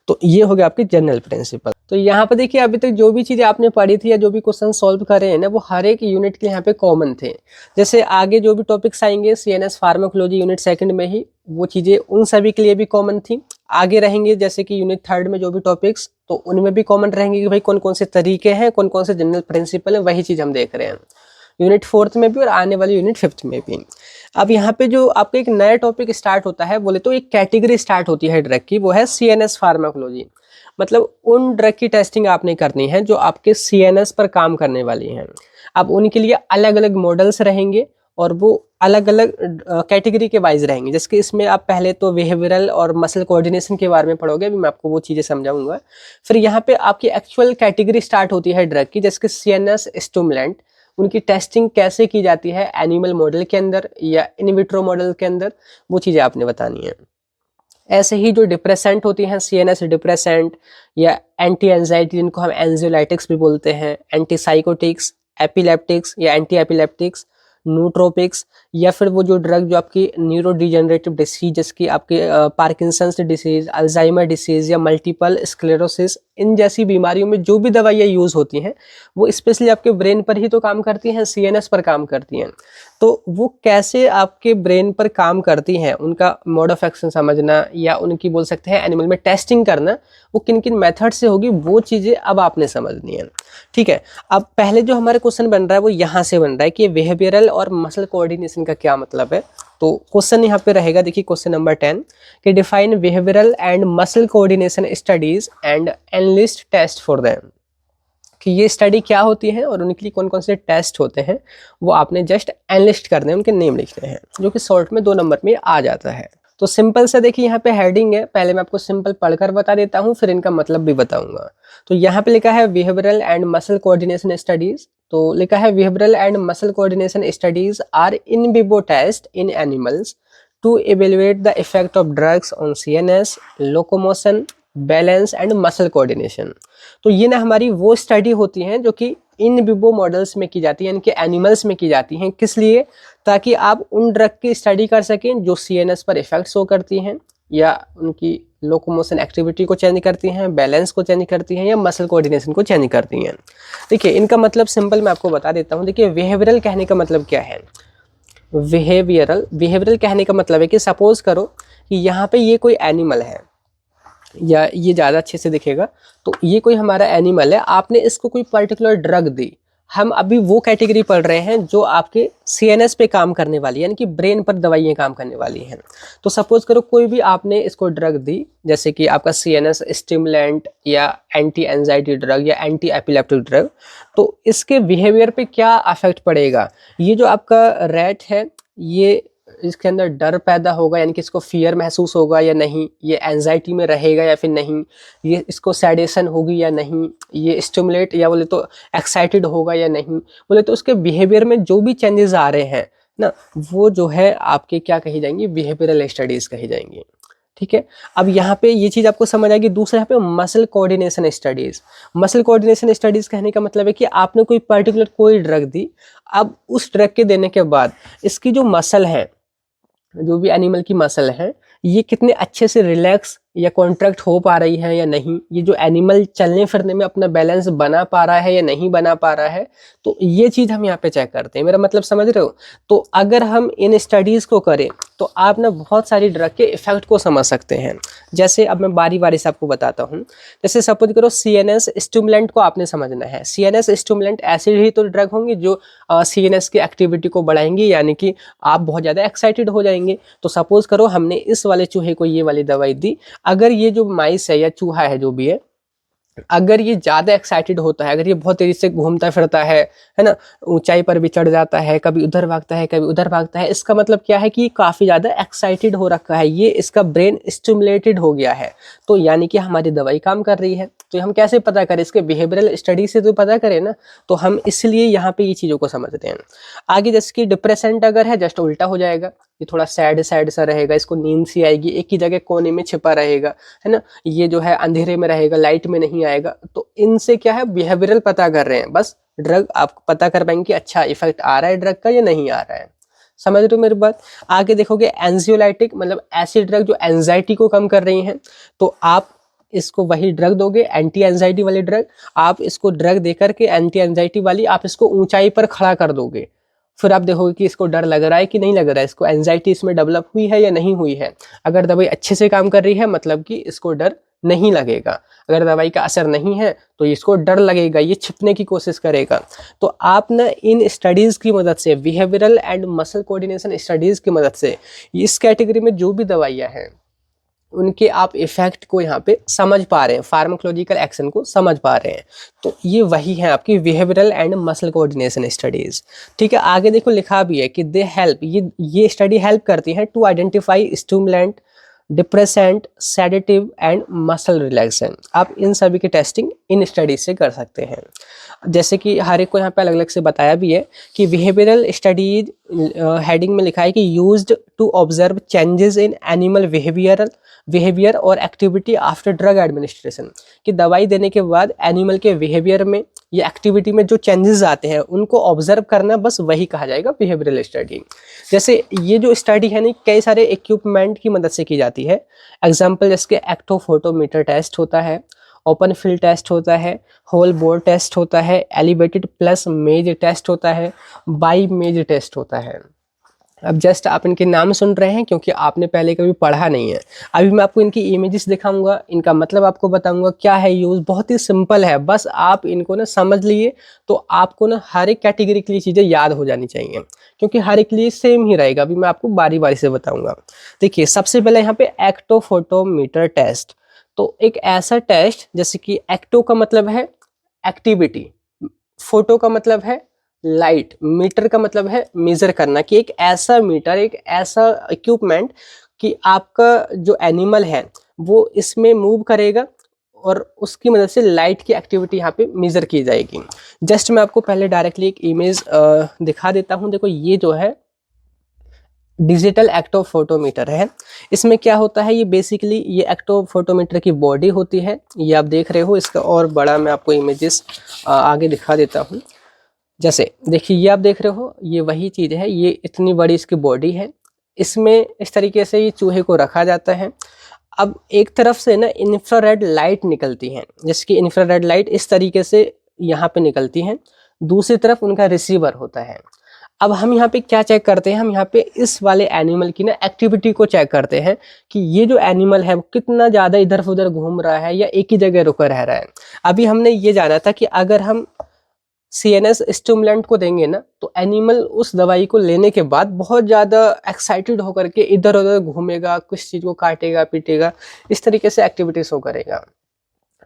तो ये हो गया आपकी जनरल प्रिंसिपल। तो यहाँ पर देखिए अभी तक जो भी चीज़ें आपने पढ़ी थी या जो भी क्वेश्चन सॉल्व कर रहे हैं ना वो हर एक यूनिट के यहाँ पे कॉमन थे। जैसे आगे जो भी टॉपिक्स आएंगे CNS फार्माकोलॉजी यूनिट 2 में ही वो चीज़ें उन सभी के लिए भी कॉमन थी। आगे रहेंगे जैसे कि यूनिट 3 में जो भी टॉपिक्स तो उनमें भी कॉमन रहेंगे कि भाई कौन कौन से तरीके हैं, कौन कौन से जनरल प्रिंसिपल है, वही चीज़ हम देख रहे हैं यूनिट 4 में भी और आने वाली यूनिट 5 में भी। अब यहाँ पे जो आपका एक नया टॉपिक स्टार्ट होता है बोले तो एक कैटेगरी स्टार्ट होती है ड्रग की, वो है CNS फार्माकोलॉजी। मतलब उन ड्रग की टेस्टिंग आपने करनी है जो आपके CNS पर काम करने वाली हैं। अब उनके लिए अलग अलग मॉडल्स रहेंगे और वो अलग अलग कैटेगरी के वाइज रहेंगे। जैसे कि इसमें आप पहले तो बिहेवियरल और मसल कोऑर्डिनेशन के बारे में पढ़ोगे, अभी मैं आपको वो चीज़ें समझाऊंगा। फिर यहाँ पे आपकी एक्चुअल कैटेगरी स्टार्ट होती है ड्रग की, जैसे कि CNS स्टिमुलेंट, उनकी टेस्टिंग कैसे की जाती है एनिमल मॉडल के अंदर या इन विट्रो मॉडल के अंदर, वो चीज़ें आपने बतानी है। ऐसे ही जो डिप्रेसेंट होती हैं CNS डिप्रेसेंट या एंटी एंजाइटी जिनको हम एंजियोलाइटिक्स भी बोलते हैं, एंटी साइकोटिक्स, एपिलेप्टिक्स या एंटी एपिलेप्टिक्स, नूट्रोपिक्स, या फिर वो जो ड्रग जो आपकी न्यूरो डिजेनरेटिव डिसीज जैसे आपके पार्किंसंस डिसीज, अल्जाइमर डिसीज या मल्टीपल स्क्लेरोसिस, इन जैसी बीमारियों में जो भी दवाइयाँ यूज़ होती हैं वो स्पेशली आपके ब्रेन पर ही तो काम करती हैं, CNS पर काम करती हैं। तो वो कैसे आपके ब्रेन पर काम करती हैं, उनका मोड ऑफ एक्शन समझना या उनकी बोल सकते हैं एनिमल में टेस्टिंग करना, वो किन किन मेथड से होगी वो चीज़ें अब आपने समझनी है। ठीक है, अब पहले जो हमारे क्वेश्चन बन रहा है वो यहाँ से बन रहा है कि बिहेवियरल और मसल कोऑर्डिनेशन का क्या मतलब है। तो क्वेश्चन यहाँ पे रहेगा, देखिए क्वेश्चन नंबर 10 कि define behavioural and muscle coordination studies and enlist test for them, कि ये स्टडी क्या होती है और उनके लिए कौन कौन से टेस्ट होते हैं वो आपने जस्ट एनलिस्ट करने हैं, उनके नेम लिखने हैं, जो कि शॉर्ट में 2 नंबर में आ जाता है। तो सिंपल से देखिए यहाँ पे हेडिंग है, पहले मैं आपको सिंपल पढ़कर बता देता हूँ फिर इनका मतलब भी बताऊंगा। तो यहाँ पे लिखा है behavioural and muscle coordination studies, तो लिखा है behavioural and muscle coordination studies are in vivo test in animals to evaluate the effect of drugs on CNS, locomotion, balance and muscle coordination. तो ये ना हमारी वो स्टडी होती हैं जो कि इन विवो मॉडल्स में की जाती है, इनके एनिमल्स में की जाती हैं। किस लिए? ताकि आप उन ड्रग की स्टडी कर सकें जो CNS पर इफेक्ट शो करती हैं या उनकी लोकोमोशन एक्टिविटी को चेंज करती हैं, बैलेंस को चेंज करती हैं या मसल कोऑर्डिनेशन को चेंज करती हैं। देखिए इनका मतलब सिंपल मैं आपको बता देता हूँ। देखिए बिहेवियरल कहने का मतलब क्या है? बिहेवियरल कहने का मतलब है कि सपोज करो कि यहाँ पे ये कोई एनिमल है या ये ज़्यादा अच्छे से दिखेगा, तो ये कोई हमारा एनिमल है, आपने इसको कोई पर्टिकुलर ड्रग दी। हम अभी वो कैटेगरी पढ़ रहे हैं जो आपके CNS पे काम करने वाली है, यानी कि ब्रेन पर दवाइयाँ काम करने वाली हैं। तो सपोज करो कोई भी आपने इसको ड्रग दी, जैसे कि आपका CNS स्टिमुलेंट या एंटी एंजाइटी ड्रग या एंटी एपिलेप्टिक ड्रग, तो इसके बिहेवियर पे क्या अफेक्ट पड़ेगा? ये जो आपका रैट है ये इसके अंदर डर पैदा होगा, यानी कि इसको फियर महसूस होगा या नहीं, ये एंजाइटी में रहेगा या फिर नहीं, ये इसको सैडेशन होगी या नहीं, ये स्टिमुलेट या बोले तो एक्साइटेड होगा या नहीं, बोले तो उसके बिहेवियर में जो भी चेंजेस आ रहे हैं ना वो जो है आपके क्या कही जाएंगी? बिहेवियरल स्टडीज कही जाएंगी। ठीक है, अब यहाँ पे ये चीज़ आपको समझ आएगी। दूसरा यहाँ पे muscle coordination studies. Muscle coordination studies कहने का मतलब है कि आपने कोई पर्टिकुलर कोई ड्रग दी, अब उस ड्रग के देने के बाद इसकी जो मसल है, जो भी एनिमल की मसल है, ये कितने अच्छे से रिलैक्स या कॉन्ट्रैक्ट हो पा रही है या नहीं, ये जो एनिमल चलने फिरने में अपना बैलेंस बना पा रहा है या नहीं बना पा रहा है, तो ये चीज़ हम यहाँ पे चेक करते हैं। मेरा मतलब समझ रहे हो? तो अगर हम इन स्टडीज़ को करें तो आप ना बहुत सारी ड्रग के इफेक्ट को समझ सकते हैं। जैसे अब मैं बारी बारी से आपको बताता हूँ। जैसे सपोज करो CNS स्टिमुलेंट को आपने समझना है। CNS स्टिमुलेंट ऐसी ही तो ड्रग होंगी जो CNS की एक्टिविटी को बढ़ाएंगी, यानी कि आप बहुत ज़्यादा एक्साइटेड हो जाएंगे। तो सपोज करो हमने इस वाले चूहे को ये वाली दवाई दी, अगर ये जो माइस है या चूहा है जो भी है, अगर ये ज़्यादा एक्साइटेड होता है, अगर ये बहुत तेज़ी से घूमता फिरता है ना, ऊंचाई पर भी चढ़ जाता है, कभी उधर भागता है कभी उधर भागता है, इसका मतलब क्या है कि काफ़ी ज़्यादा एक्साइटेड हो रखा है, ये इसका ब्रेन स्टिमुलेटेड हो गया है। तो यानी कि हमारी दवाई काम कर रही है। तो हम कैसे पता करें? इसके बिहेवियरल स्टडी से तो पता करें ना। तो हम इसलिए यहाँ पे ये चीज़ों को समझते हैं। आगे जैसे कि डिप्रेसेंट अगर है, जस्ट उल्टा हो जाएगा, ये थोड़ा सैड सैड सा रहेगा, इसको नींद सी आएगी, एक ही जगह कोने में छिपा रहेगा, है ना। ये जो है अंधेरे में रहेगा, लाइट में नहीं आएगा। तो इनसे क्या है, बिहेवियरल पता कर रहे हैं। बस ड्रग आप पता कर पाएंगे कि अच्छा इफेक्ट आ रहा है ड्रग का या नहीं आ रहा है। समझ रहे हो मेरी बात? आगे देखोगे एंजियोलाइटिक, मतलब ऐसी ड्रग जो एंजाइटी को कम कर रही हैं। तो आप इसको वही ड्रग दोगे, एंटी एंजाइटी वाली ड्रग। आप इसको ड्रग देकर के एंटी एंजाइटी वाली आप इसको ऊंचाई पर खड़ा कर दोगे। फिर आप देखोगे कि इसको डर लग रहा है कि नहीं लग रहा है, इसको एंजाइटी इसमें डेवलप हुई है या नहीं हुई है। अगर दवाई अच्छे से काम कर रही है मतलब कि इसको डर नहीं लगेगा। अगर दवाई का असर नहीं है तो इसको डर लगेगा, ये छिपने की कोशिश करेगा। तो आप ना इन स्टडीज़ की मदद से, behavioural and muscle coordination studies की मदद से, इस कैटेगरी में जो भी दवाइयाँ हैं उनके आप इफेक्ट को यहाँ पे समझ पा रहे हैं, फार्माकोलॉजिकल एक्शन को समझ पा रहे हैं। तो ये वही है आपकी behavioural and muscle coordination studies. ठीक है, आगे देखो लिखा भी है कि दे हेल्प, ये स्टडी हेल्प करती है to identify stimulant, depressant, sedative and muscle relaxant. आप इन सभी की टेस्टिंग इन स्टडीज से कर सकते हैं। जैसे कि हर एक को यहाँ पे अलग अलग से बताया भी है कि बिहेवियरल स्टडीज हेडिंग में लिखा है कि used to observe changes in animal behaviour और एक्टिविटी आफ्टर ड्रग एडमिनिस्ट्रेशन। कि दवाई देने के बाद एनिमल के बिहेवियर में या एक्टिविटी में जो चेंजेस आते हैं उनको ऑब्जर्व करना, बस वही कहा जाएगा बिहेवियरल स्टडी। जैसे ये जो स्टडी है ना, कई सारे इक्विपमेंट की मदद से की जाती है। एग्जाम्पल जैसे एक्टोफोटोमीटर टेस्ट होता है, ओपन फील्ड टेस्ट होता है, होल बोर टेस्ट होता है, एलिवेटेड प्लस मेज टेस्ट होता है, बाई मेज टेस्ट होता है। अब जस्ट आप इनके नाम सुन रहे हैं क्योंकि आपने पहले कभी पढ़ा नहीं है। अभी मैं आपको इनकी इमेजेस दिखाऊंगा, इनका मतलब आपको बताऊंगा क्या है यूज़। बहुत ही सिंपल है, बस आप इनको ना समझ लिए तो आपको ना हर एक कैटेगरी के लिए चीज़ें याद हो जानी चाहिए, क्योंकि हर एक लिए सेम ही रहेगा। अभी मैं आपको बारी बारी से बताऊँगा। देखिए सबसे पहले यहाँ पे एक्टोफोटोमीटर टेस्ट। तो एक ऐसा टेस्ट, जैसे कि एक्टो का मतलब है एक्टिविटी, फोटो का मतलब है लाइट, मीटर का मतलब है मेजर करना, कि एक ऐसा मीटर, एक ऐसा इक्विपमेंट कि आपका जो एनिमल है वो इसमें मूव करेगा और उसकी मदद से लाइट की एक्टिविटी यहाँ पे मेजर की जाएगी। जस्ट मैं आपको पहले डायरेक्टली एक इमेज दिखा देता हूँ। देखो ये जो है डिजिटल एक्टोफोटोमीटर है। इसमें क्या होता है, ये बेसिकली ये एक्टोफोटोमीटर की बॉडी होती है, ये आप देख रहे हो। इसका और बड़ा मैं आपको इमेजेस आगे दिखा देता हूँ। जैसे देखिए ये आप देख रहे हो, ये वही चीज़ है, ये इतनी बड़ी इसकी बॉडी है। इसमें इस तरीके से ये चूहे को रखा जाता है। अब एक तरफ से ना इंफ्रारेड लाइट निकलती है, जैसे कि इंफ्रारेड लाइट इस तरीके से यहाँ पे निकलती है, दूसरी तरफ उनका रिसीवर होता है। अब हम यहाँ पे क्या चेक करते हैं, हम यहाँ पे इस वाले एनिमल की ना एक्टिविटी को चेक करते हैं कि ये जो एनिमल है वो कितना ज़्यादा इधर उधर घूम रहा है या एक ही जगह रुका रह रहा है। अभी हमने ये जाना था कि अगर हम CNS स्टिमुलेंट को देंगे ना तो एनिमल उस दवाई को लेने के बाद बहुत ज़्यादा एक्साइटेड होकर के इधर उधर घूमेगा, कुछ चीज़ को काटेगा पीटेगा, इस तरीके से एक्टिविटीज शो करेगा।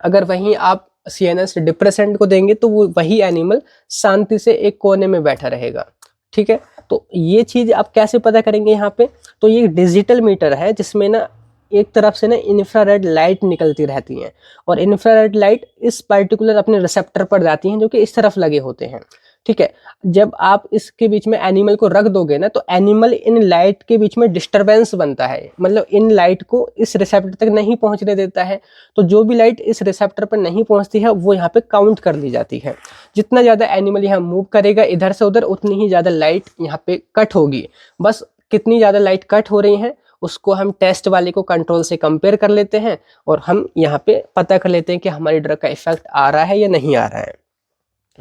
अगर वहीं आप CNS डिप्रेसेंट को देंगे तो वो वही एनिमल शांति से एक कोने में बैठा रहेगा। ठीक है, तो ये चीज़ आप कैसे पता करेंगे यहाँ पे? तो ये डिजिटल मीटर है जिसमें ना एक तरफ से ना इंफ्रारेड लाइट निकलती रहती हैं और इंफ्रारेड लाइट इस पर्टिकुलर अपने रिसेप्टर पर जाती हैं जो कि इस तरफ लगे होते हैं। ठीक है, जब आप इसके बीच में एनिमल को रख दोगे ना तो एनिमल इन लाइट के बीच में डिस्टरबेंस बनता है, मतलब इन लाइट को इस रिसेप्टर तक नहीं पहुंचने देता है। तो जो भी लाइट इस रिसेप्टर पर नहीं पहुंचती है वो यहाँ पे काउंट कर ली जाती है। जितना ज़्यादा एनिमल यहाँ मूव करेगा इधर से उधर उतनी ही ज़्यादा लाइट यहाँ पे कट होगी। बस कितनी ज़्यादा लाइट कट हो रही है उसको हम टेस्ट वाले को कंट्रोल से कंपेयर कर लेते हैं और हम यहाँ पे पता कर लेते हैं कि हमारी ड्रग का इफेक्ट आ रहा है या नहीं आ रहा है।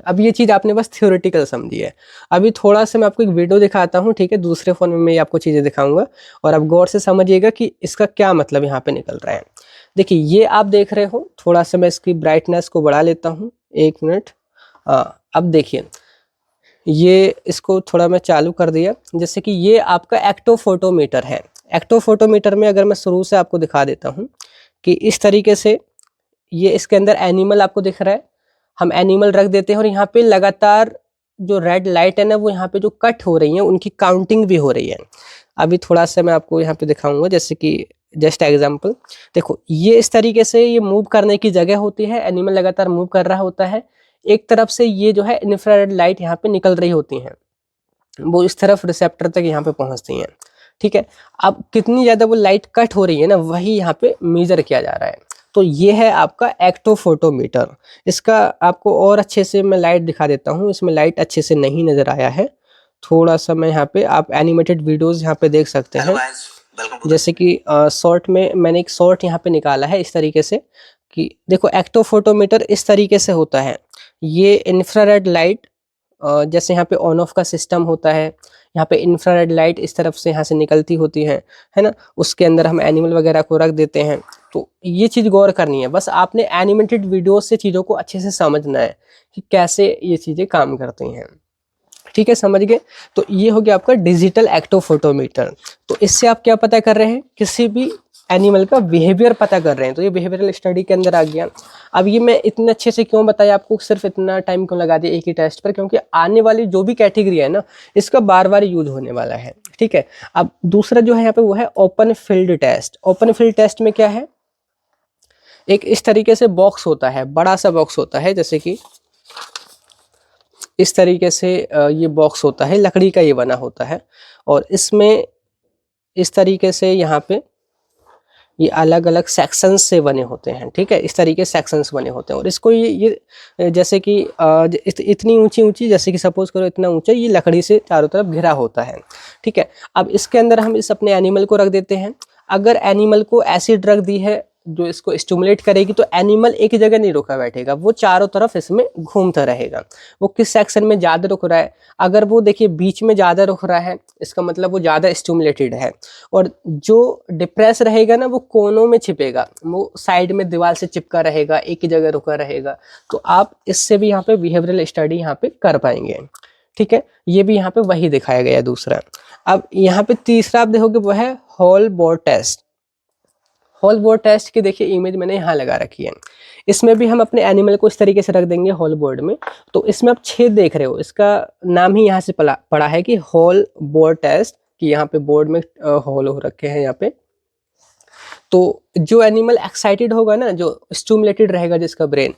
अब ये चीज़ आपने बस थ्योरेटिकल समझी है। अभी थोड़ा सा मैं आपको एक वीडियो दिखाता हूँ, ठीक है, दूसरे फ़ोन में मैं आपको चीज़ें दिखाऊंगा और आप गौर से समझिएगा कि इसका क्या मतलब यहाँ पे निकल रहा है। देखिए ये आप देख रहे हो, थोड़ा सा मैं इसकी ब्राइटनेस को बढ़ा लेता हूँ, 1 मिनट। अब देखिए ये इसको थोड़ा मैं चालू कर दिया। जैसे कि ये आपका एक्टोफोटोमीटर है। एक्टोफोटोमीटर में अगर मैं शुरू से आपको दिखा देता हूँ कि इस तरीके से ये इसके अंदर एनिमल आपको दिख रहा है, हम एनिमल रख देते हैं और यहाँ पे लगातार जो रेड लाइट है ना वो यहाँ पे जो कट हो रही है उनकी काउंटिंग भी हो रही है। अभी थोड़ा सा मैं आपको यहाँ पे दिखाऊंगा, जैसे कि जस्ट एग्जांपल देखो, ये इस तरीके से ये मूव करने की जगह होती है, एनिमल लगातार मूव कर रहा होता है, एक तरफ से ये जो है इंफ्रारेड लाइट यहाँ पे निकल रही होती हैं, वो इस तरफ रिसेप्टर तक यहाँ पे पहुंचती हैं, ठीक है। अब कितनी ज़्यादा वो लाइट कट हो रही है ना, वही यहाँ पे मेजर किया जा रहा है। तो ये है आपका एक्टोफोटोमीटर। इसका आपको और अच्छे से मैं लाइट दिखा देता हूँ, इसमें लाइट अच्छे से नहीं नज़र आया है, थोड़ा सा मैं यहाँ पे, आप एनिमेटेड वीडियोज़ यहाँ पे देख सकते हैं। जैसे कि शॉर्ट में मैंने एक शॉर्ट यहाँ पे निकाला है इस तरीके से कि देखो, एक्टोफोटोमीटर इस तरीके से होता है। ये इंफ्रारेड लाइट, जैसे यहाँ पे ऑन ऑफ का सिस्टम होता है, यहाँ पे इंफ्रारेड लाइट इस तरफ से यहाँ से निकलती होती है ना, उसके अंदर हम एनिमल वगैरह को रख देते हैं। तो ये चीज़ गौर करनी है, बस आपने एनिमेटेड वीडियो से चीज़ों को अच्छे से समझना है कि कैसे ये चीज़ें काम करती हैं, ठीक है, समझ गए। तो ये हो गया आपका डिजिटल एक्टोफोटोमीटर। तो इससे आप क्या पता कर रहे हैं, किसी भी एनिमल का बिहेवियर पता कर रहे हैं, तो ये बिहेवियरल स्टडी के अंदर आ गया। अब ये मैं इतने अच्छे से क्यों बताया आपको, सिर्फ इतना टाइम क्यों लगा दिया एक ही टेस्ट पर, क्योंकि आने वाली जो भी कैटेगरी है ना, इसका बार बार यूज होने वाला है, ठीक है। अब दूसरा जो है यहाँ पे वो है open field test. Open field test में क्या है, एक इस तरीके से बॉक्स होता है, बड़ा सा बॉक्स होता है, जैसे कि इस तरीके से ये बॉक्स होता है, लकड़ी का ये बना होता है, और इसमें इस तरीके से यहाँ पे ये अलग अलग सेक्शंस से बने होते हैं, ठीक है, इस तरीके से सेक्शंस बने होते हैं। और इसको ये जैसे कि इतनी ऊंची ऊंची, जैसे कि सपोज करो इतना ऊंचा, ये लकड़ी से चारों तरफ घिरा होता है, ठीक है। अब इसके अंदर हम इस अपने एनिमल को रख देते हैं। अगर एनिमल को ऐसी ड्रग दी है जो इसको स्टिमुलेट करेगी, तो एनिमल एक जगह नहीं रुका बैठेगा, वो चारों तरफ इसमें घूमता रहेगा। वो किस सेक्शन में ज़्यादा रुक रहा है, अगर वो देखिए बीच में ज़्यादा रुक रहा है, इसका मतलब वो ज़्यादा स्टिमुलेटेड है। और जो डिप्रेस रहेगा ना, वो कोनों में छिपेगा, वो साइड में दीवार से चिपका रहेगा, एक ही जगह रुका रहेगा। तो आप इससे भी यहाँ पे बिहेवियरल स्टडी यहाँ पे कर पाएंगे, ठीक है। ये भी यहाँ पे वही दिखाया गया है दूसरा। अब यहाँ पे तीसरा आप देखोगे वो है hole board test. Hole board test की देखिए इमेज मैंने यहाँ लगा रखी है। इसमें भी हम अपने एनिमल को इस तरीके से रख देंगे होल बोर्ड में। तो इसमें आप छेद देख रहे हो, इसका नाम ही यहाँ से पड़ा है कि होल बोर्ड टेस्ट, कि यहाँ पे बोर्ड में होल हो रखे हैं यहाँ पे। तो जो एनिमल एक्साइटेड होगा ना, जो स्टिमुलेटेड रहेगा जिसका ब्रेन,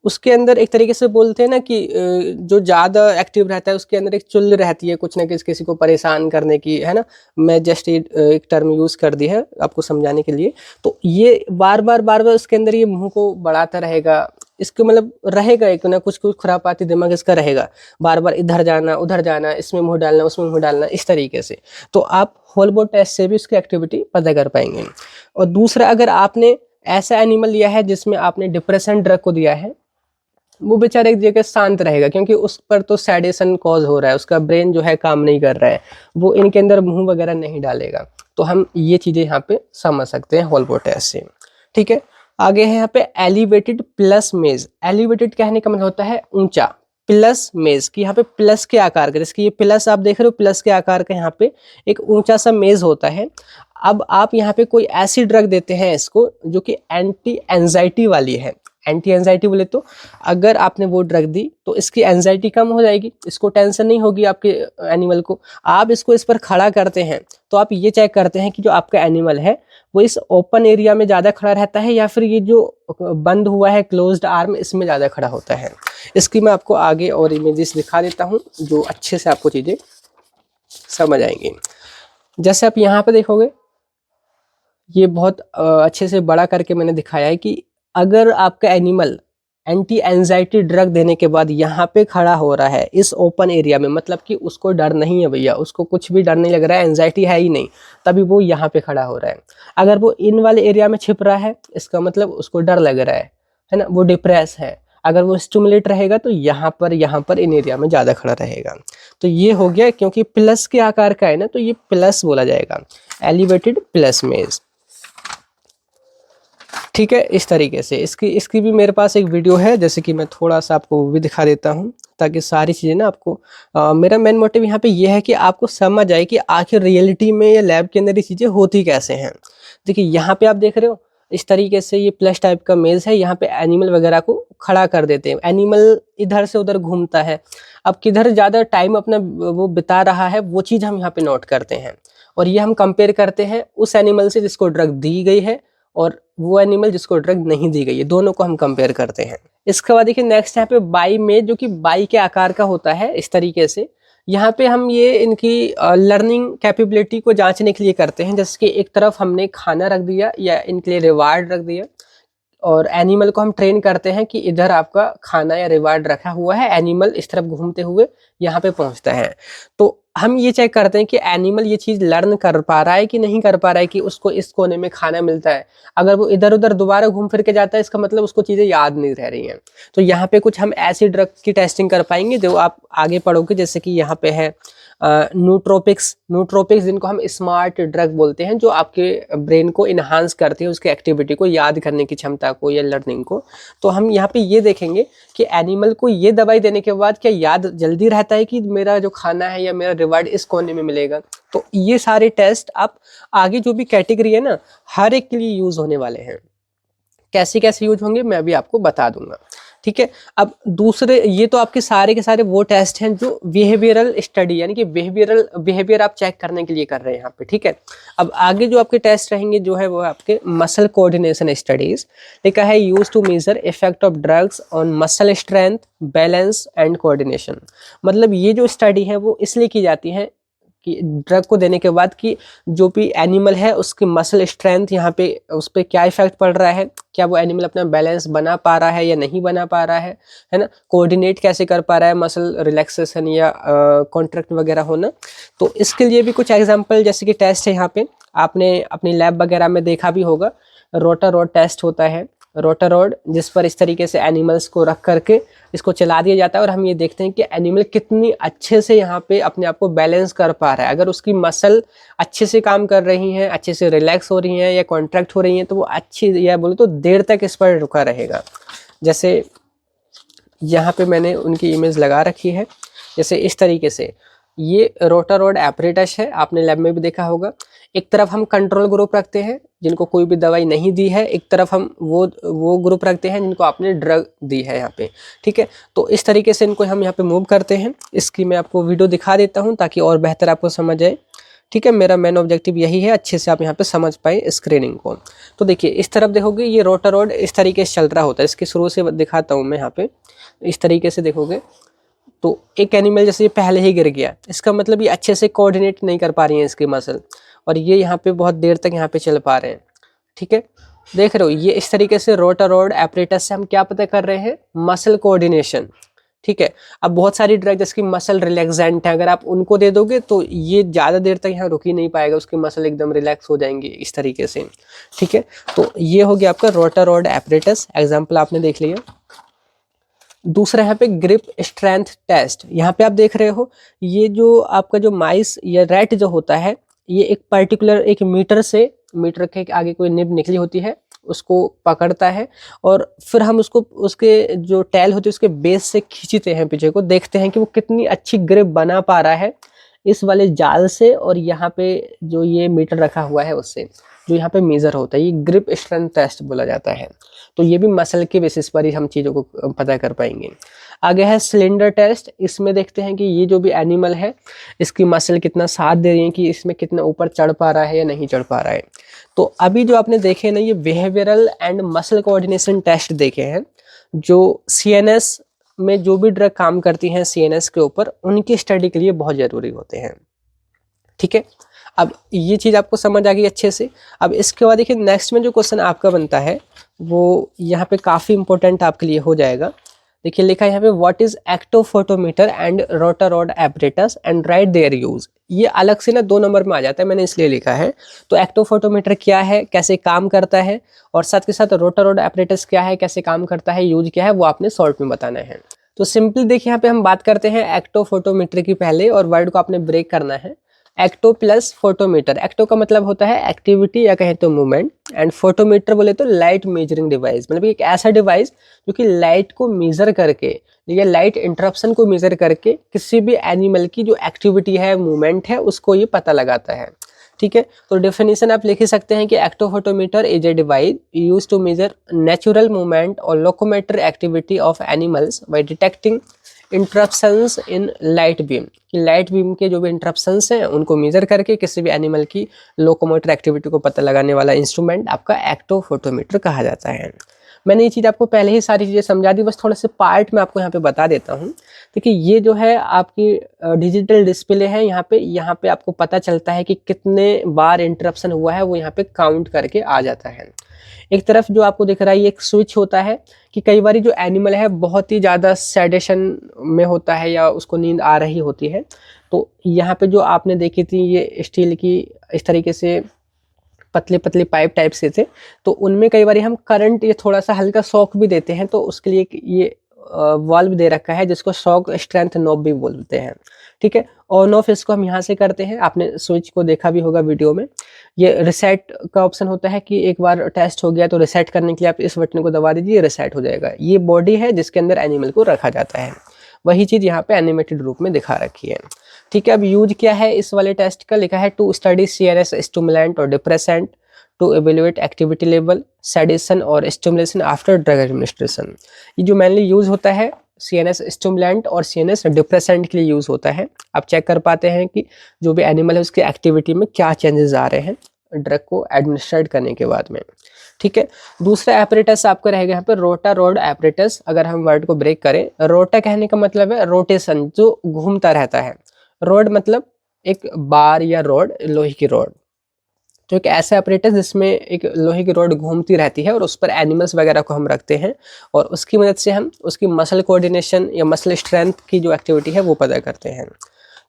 उसके अंदर एक तरीके से बोलते हैं ना कि जो ज़्यादा एक्टिव रहता है उसके अंदर एक चुल रहती है कुछ ना कुछ किसी को परेशान करने की, है ना। मैं जस्ट एक टर्म यूज़ कर दी है आपको समझाने के लिए। तो ये बार बार उसके अंदर ये मुंह को बढ़ाता रहेगा, इसको मतलब रहेगा एक ना कुछ खुरापाती दिमाग इसका रहेगा, बार बार इधर जाना उधर जाना, इसमें मुँह डालना उसमें मुँह डालना, इस तरीके से। तो आप होल बोर्ड टेस्ट से भी उसकी एक्टिविटी पता कर पाएंगे। और दूसरा, अगर आपने ऐसा एनिमल लिया है जिसमें आपने डिप्रेशन ड्रग को दिया है, वो बेचारा एक जगह शांत रहेगा, क्योंकि उस पर तो सैडेशन कॉज हो रहा है, उसका ब्रेन जो है काम नहीं कर रहा है, वो इनके अंदर मुंह वगैरह नहीं डालेगा। तो हम ये चीज़ें यहाँ पे समझ सकते हैं होल बोर्ड टेस्ट से, ठीक है। आगे है यहाँ पे एलिवेटेड प्लस मेज। एलिवेटेड कहने का मतलब होता है ऊंचा, प्लस मेज की यहाँ पे प्लस के आकार का, जैसे ये प्लस आप देख रहे हो, प्लस के आकार का यहाँ पे एक ऊंचा सा मेज होता है। अब आप यहाँ पे कोई ऐसी ड्रग देते हैं इसको जो कि एंटी एंजाइटी वाली है। एंटी एंजाइटी बोले तो अगर आपने वो ड्रग दी तो इसकी एंजाइटी कम हो जाएगी, इसको टेंशन नहीं होगी आपके एनिमल को। आप इसको इस पर खड़ा करते हैं तो आप ये चेक करते हैं कि जो आपका एनिमल है वो इस ओपन एरिया में ज़्यादा खड़ा रहता है या फिर ये जो बंद हुआ है क्लोज्ड आर्म, इसमें ज़्यादा खड़ा होता है। इसकी मैं आपको आगे और इमेजेस दिखा देता हूँ जो अच्छे से आपको चीज़ें समझ आएंगी। जैसे आप यहाँ पे देखोगे, ये बहुत अच्छे से बड़ा करके मैंने दिखाया है कि अगर आपका एनिमल एंटी एंजाइटी ड्रग देने के बाद यहाँ पे खड़ा हो रहा है इस ओपन एरिया में, मतलब कि उसको डर नहीं है भैया, उसको कुछ भी डर नहीं लग रहा है, एंजाइटी है ही नहीं, तभी वो यहाँ पे खड़ा हो रहा है। अगर वो इन वाले एरिया में छिप रहा है, इसका मतलब उसको डर लग रहा है ना, वो डिप्रेस है। अगर वो स्टिमुलेट रहेगा तो यहाँ पर इन एरिया में ज़्यादा खड़ा रहेगा। तो ये हो गया, क्योंकि प्लस के आकार का है ना, तो ये प्लस बोला जाएगा, एलिवेटेड प्लस मेज, ठीक है। इस तरीके से इसकी भी मेरे पास एक वीडियो है, जैसे कि मैं थोड़ा सा आपको वो भी दिखा देता हूँ ताकि सारी चीज़ें ना आपको मेरा मेन मोटिव यहाँ पे ये है कि आपको समझ आए कि आखिर रियलिटी में या लैब के अंदर ये चीज़ें होती कैसे हैं। देखिए यहाँ पे आप देख रहे हो, इस तरीके से ये प्लस टाइप का मेज है, यहाँ पे एनिमल वगैरह को खड़ा कर देते हैं। एनिमल इधर से उधर घूमता है, अब किधर ज़्यादा टाइम अपना वो बिता रहा है वो चीज़ हम यहाँ पे नोट करते हैं, और ये हम कंपेयर करते हैं उस एनिमल से जिसको ड्रग दी गई है और वो एनिमल जिसको ड्रग नहीं दी गई है, दोनों को हम कंपेयर करते हैं। इसके बाद देखिए नेक्स्ट यहाँ पे बाई मेज, जो कि बाई के आकार का होता है इस तरीके से। यहाँ पे हम ये इनकी लर्निंग कैपेबिलिटी को जांचने के लिए करते हैं, जैसे कि एक तरफ हमने खाना रख दिया या इनके लिए रिवार्ड रख दिया, और एनिमल को हम ट्रेन करते हैं कि इधर आपका खाना या रिवार्ड रखा हुआ है, एनिमल इस तरफ घूमते हुए यहाँ पे पहुँचता है। तो हम ये चेक करते हैं कि एनिमल ये चीज़ लर्न कर पा रहा है कि नहीं कर पा रहा है कि उसको इस कोने में खाना मिलता है। अगर वो इधर उधर दोबारा घूम फिर के जाता है, इसका मतलब उसको चीज़ें याद नहीं रह रही हैं। तो यहाँ पे कुछ हम ऐसी ड्रग की टेस्टिंग कर पाएंगे जो आप आगे पढ़ोगे, जैसे कि यहाँ पे है न्यूट्रोपिक्स जिनको हम स्मार्ट ड्रग बोलते हैं, जो आपके ब्रेन को इन्हांस करती है, उसकी एक्टिविटी को, याद करने की क्षमता को या लर्निंग को। तो हम यहाँ पे ये देखेंगे कि एनिमल को ये दवाई देने के बाद क्या याद जल्दी रहता है कि मेरा जो खाना है या मेरा रिवार्ड इस कोने में मिलेगा। तो ये सारे टेस्ट आप आगे जो भी कैटेगरी है ना, हर एक के लिए यूज होने वाले हैं। कैसे कैसे यूज होंगे मैं अभी आपको बता दूंगा, ठीक है। अब दूसरे, ये तो आपके सारे के सारे वो टेस्ट हैं जो बिहेवियरल स्टडी यानी कि बिहेवियर आप चेक करने के लिए कर रहे हैं यहाँ पे, ठीक है। अब आगे जो आपके टेस्ट रहेंगे जो है वो आपके मसल कोऑर्डिनेशन स्टडीज। लिखा है use to measure effect of drugs on muscle strength, balance and coordination. मतलब ये जो स्टडी है वो इसलिए की जाती है कि ड्रग को देने के बाद कि जो भी एनिमल है उसकी मसल स्ट्रेंथ यहाँ पे उस पर क्या इफेक्ट पड़ रहा है, क्या वो एनिमल अपना बैलेंस बना पा रहा है या नहीं बना पा रहा है ना, कोऑर्डिनेट कैसे कर पा रहा है, मसल रिलैक्सेशन या कॉन्ट्रैक्ट वगैरह होना। तो इसके लिए भी कुछ एग्जांपल जैसे कि टेस्ट है, यहाँ पे आपने अपनी लैब वगैरह में देखा भी होगा, रोटारोड टेस्ट होता है। रोटारोड जिस पर इस तरीके से एनिमल्स को रख करके इसको चला दिया जाता है और हम ये देखते हैं कि एनिमल कितनी अच्छे से यहाँ पे अपने आप को बैलेंस कर पा रहा है। अगर उसकी मसल अच्छे से काम कर रही हैं, अच्छे से रिलैक्स हो रही हैं या कॉन्ट्रैक्ट हो रही हैं, तो वो अच्छी या बोले तो देर तक इस पर रुका रहेगा। जैसे यहाँ पे मैंने उनकी इमेज लगा रखी है, जैसे इस तरीके से ये रोटारोड एपरेटस है, आपने लैब में भी देखा होगा। एक तरफ हम कंट्रोल ग्रुप रखते हैं जिनको कोई भी दवाई नहीं दी है, एक तरफ हम वो ग्रुप रखते हैं जिनको आपने ड्रग दी है यहाँ पे, ठीक है। तो इस तरीके से इनको हम यहाँ पे मूव करते हैं। इसकी मैं आपको वीडियो दिखा देता हूँ ताकि और बेहतर आपको समझ आए, ठीक है। मेरा मेन ऑब्जेक्टिव यही है, अच्छे से आप यहाँ पे समझ पाए स्क्रीनिंग को। तो देखिए इस तरफ देखोगे ये रोटारोड इस तरीके से चल रहा होता है। इसके शुरू से दिखाता हूँ मैं यहाँ पे, इस तरीके से देखोगे तो एक एनिमल जैसे ये पहले ही गिर गया, इसका मतलब ये अच्छे से कोऑर्डिनेट नहीं कर पा रही है इसकी मसल, और ये यहाँ पे बहुत देर तक यहाँ पे चल पा रहे हैं, ठीक है। देख रहे हो ये इस तरीके से रोटारोड एपरेटस से हम क्या पता कर रहे हैं, मसल कोऑर्डिनेशन, ठीक है। अब बहुत सारी ड्रग जैसे कि मसल रिलैक्सेंट है, अगर आप उनको दे दोगे तो ये ज़्यादा देर तक यहाँ रुक ही नहीं पाएगा, उसकी मसल एकदम रिलैक्स हो जाएंगी इस तरीके से, ठीक है। तो ये हो गया आपका रोटारोड एपरेटस, एग्जाम्पल आपने देख लिया। दूसरा यहाँ पे ग्रिप स्ट्रेंथ टेस्ट, यहाँ पे आप देख रहे हो ये जो आपका जो माइस या रैट जो होता है, ये एक पर्टिकुलर एक मीटर के आगे कोई निब निकली होती है, उसको पकड़ता है और फिर हम उसको उसके जो टैल होती है उसके बेस से खींचते हैं पीछे को, देखते हैं कि वो कितनी अच्छी ग्रिप बना पा रहा है इस वाले जाल से, और यहाँ पे जो ये मीटर रखा हुआ है उससे, जो यहाँ पे मेजर होता है, ये ग्रिप स्ट्रेंथ टेस्ट बोला जाता है। तो ये भी मसल के बेसिस पर ही हम चीज़ों को पता कर पाएंगे। आगे है सिलेंडर टेस्ट, इसमें देखते हैं कि ये जो भी एनिमल है इसकी मसल कितना साथ दे रही है, कि इसमें कितना ऊपर चढ़ पा रहा है या नहीं चढ़ पा रहा है। तो अभी जो आपने देखे ना ये behavioural and muscle coordination test देखे हैं, जो सीएनएस में जो भी ड्रग काम करती हैं सीएनएस के ऊपर, उनकी स्टडी के लिए बहुत ज़रूरी होते हैं, ठीक है। अब ये चीज़ आपको समझ आ गई अच्छे से। अब इसके बाद देखिए नेक्स्ट में जो क्वेश्चन आपका बनता है वो यहाँ पे काफ़ी इंपॉर्टेंट आपके लिए हो जाएगा। देखिए लिखा है यहाँ पे what is actophotometer and rotarod apparatus and write their use. ये अलग से ना 2 नंबर में आ जाता है, मैंने इसलिए लिखा है। तो एक्टोफोटोमीटर क्या है, कैसे काम करता है, और साथ के साथ रोटारोड एपरेटस क्या है, कैसे काम करता है, यूज क्या है, वो आपने शॉर्ट में बताना है। तो सिंपली देखिए यहाँ पे हम बात करते हैं एक्टोफोटोमीटर की पहले, और वर्ड को आपने ब्रेक करना है। एक्टो प्लस फोटोमीटर, एक्टो का मतलब होता है एक्टिविटी या कहें तो मूवमेंट, एंड फोटोमीटर बोले तो लाइट मेजरिंग डिवाइस, मतलब एक ऐसा डिवाइस जो कि लाइट को मेजर करके या लाइट इंटरप्शन को मेजर करके किसी भी एनिमल की जो एक्टिविटी है, मूवमेंट है, उसको ये पता लगाता है, ठीक है, तो डेफिनेशन आप लिख ही सकते हैं कि actophotometer is a device used to measure natural movement और locomotor activity of animals by detecting interruptions in light beam. कि लाइट बीम के जो भी इंटरप्शंस हैं उनको मेजर करके किसी भी एनिमल की लोकोमोटर एक्टिविटी को पता लगाने वाला इंस्ट्रूमेंट आपका एक्टोफोटोमीटर कहा जाता है। मैंने ये चीज़ आपको पहले ही सारी चीज़ें समझा दी, बस थोड़े से पार्ट में आपको यहाँ पे बता देता हूँ। देखिए ये जो है आपकी डिजिटल डिस्प्ले है, यहाँ पे आपको पता चलता है कि कितने बार इंटरप्शन हुआ है, वो यहाँ पे काउंट करके आ जाता है। एक तरफ जो आपको दिख रहा है ये एक स्विच होता है कि कई बार जो एनिमल है बहुत ही ज़्यादा सेडेशन में होता है या उसको नींद आ रही होती है, तो यहाँ पे जो आपने देखी थी ये स्टील की इस तरीके से पतले पतले पाइप टाइप से थे, तो उनमें कई बार हम करंट ये थोड़ा सा हल्का शॉक भी देते हैं, तो उसके लिए ये वाल्व दे रखा है जिसको शॉक स्ट्रेंथ नॉब भी बोलते हैं। ठीक है, ऑन ऑफ इसको हम यहाँ से करते हैं, आपने स्विच को देखा भी होगा वीडियो में। ये रिसेट का ऑप्शन होता है कि एक बार टेस्ट हो गया तो रिसेट करने के लिए आप इस बटन को दबा दीजिए, रिसेट हो जाएगा। ये बॉडी है जिसके अंदर एनिमल को रखा जाता है, वही चीज़ यहाँ पे एनिमेटेड रूप में दिखा रखी है। ठीक है, अब यूज क्या है इस वाले टेस्ट का, लिखा है टू स्टडी CNS स्टिमुलेंट और depressant to evaluate activity level, sedation और स्टिमुलेशन आफ्टर ड्रग एडमिनिस्ट्रेशन। ये जो मेनली यूज होता है CNS स्टिमुलेंट और CNS डिप्रेसेंट के लिए यूज होता है। आप चेक कर पाते हैं कि जो भी एनिमल है उसकी एक्टिविटी में क्या चेंजेस आ रहे हैं ड्रग को एडमिनिस्ट्रेट करने के बाद में। ठीक है, दूसरा एपरेटस आपका रहेगा यहाँ पे रोटा रोड एपरेटस। अगर हम वर्ड को ब्रेक करें, रोटा कहने का मतलब है रोटेशन, जो घूमता रहता है। रोड मतलब एक बार या रोड, लोहे की रोड, तो एक ऐसा एपरेटस जिसमें एक लोहे की रोड घूमती रहती है और उस पर एनिमल्स वगैरह को हम रखते हैं और उसकी मदद से हम उसकी मसल कोऑर्डिनेशन या मसल स्ट्रेंथ की जो एक्टिविटी है वो पता करते हैं।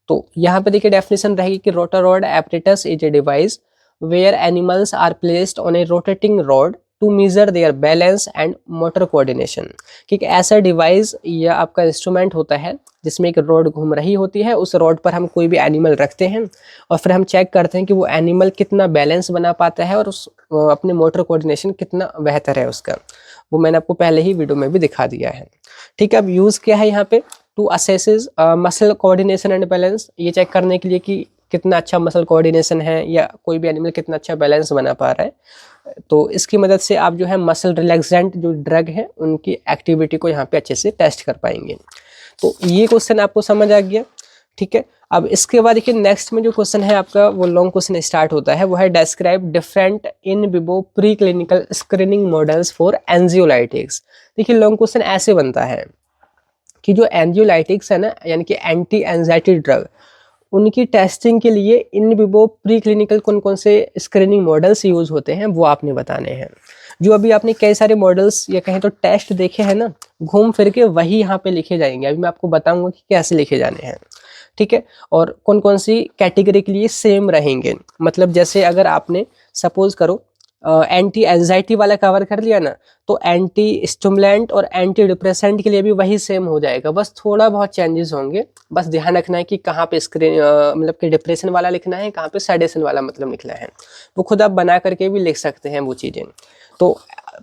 तो यहाँ पे देखिए डेफिनेशन रहेगी कि rotarod apparatus is a device where animals are placed on a rotating rod to measure their balance and motor coordination. कि एक ऐसा डिवाइस या आपका इंस्ट्रूमेंट होता है जिसमें एक रोड घूम रही होती है, उस रोड पर हम कोई भी एनिमल रखते हैं और फिर हम चेक करते हैं कि वो एनिमल कितना बैलेंस बना पाता है और उस अपने मोटर कोऑर्डिनेशन कितना बेहतर है उसका। वो मैंने आपको पहले ही वीडियो में भी दिखा दिया है। ठीक है, अब यूज़ क्या है यहाँ पे, to assesses muscle coordination and balance. ये चेक करने के लिए कि कितना अच्छा मसल कोऑर्डिनेशन है या कोई भी एनिमल कितना अच्छा बैलेंस बना पा रहा है, तो इसकी मदद से आप जो है मसल रिलैक्सेंट जो ड्रग है उनकी एक्टिविटी को यहाँ पे अच्छे से टेस्ट कर पाएंगे। तो ये क्वेश्चन आपको समझ आ गया। ठीक है, अब इसके बाद देखिए नेक्स्ट में जो क्वेश्चन है आपका वो लॉन्ग क्वेश्चन स्टार्ट होता है, वो है describe different in vivo pre clinical screening models for anxiolytics. देखिए लॉन्ग क्वेश्चन ऐसे बनता है कि जो एंजियोलाइटिक्स है ना, यानी कि एंटी एंजाइटी ड्रग, उनकी टेस्टिंग के लिए इन विवो प्री क्लिनिकल कौन कौन से स्क्रीनिंग मॉडल्स यूज़ होते हैं वो आपने बताने हैं। जो अभी आपने कई सारे मॉडल्स या कहें तो टेस्ट देखे हैं ना, घूम फिर के वही यहाँ पे लिखे जाएंगे। अभी मैं आपको बताऊंगा कि कैसे लिखे जाने हैं। ठीक है, और कौन कौन सी कैटेगरी के लिए सेम रहेंगे। मतलब जैसे अगर आपने सपोज करो एंटी एंजाइटी वाला कवर कर लिया ना, तो एंटी स्टिमुलेंट और एंटी डिप्रेसेंट के लिए भी वही सेम हो जाएगा, बस थोड़ा बहुत चेंजेस होंगे। बस ध्यान रखना है कि कहाँ पे स्क्रीन मतलब कि डिप्रेशन वाला लिखना है, कहाँ पे सेडेशन वाला मतलब लिखना है, वो खुद आप बना करके भी लिख सकते हैं वो चीज़ें। तो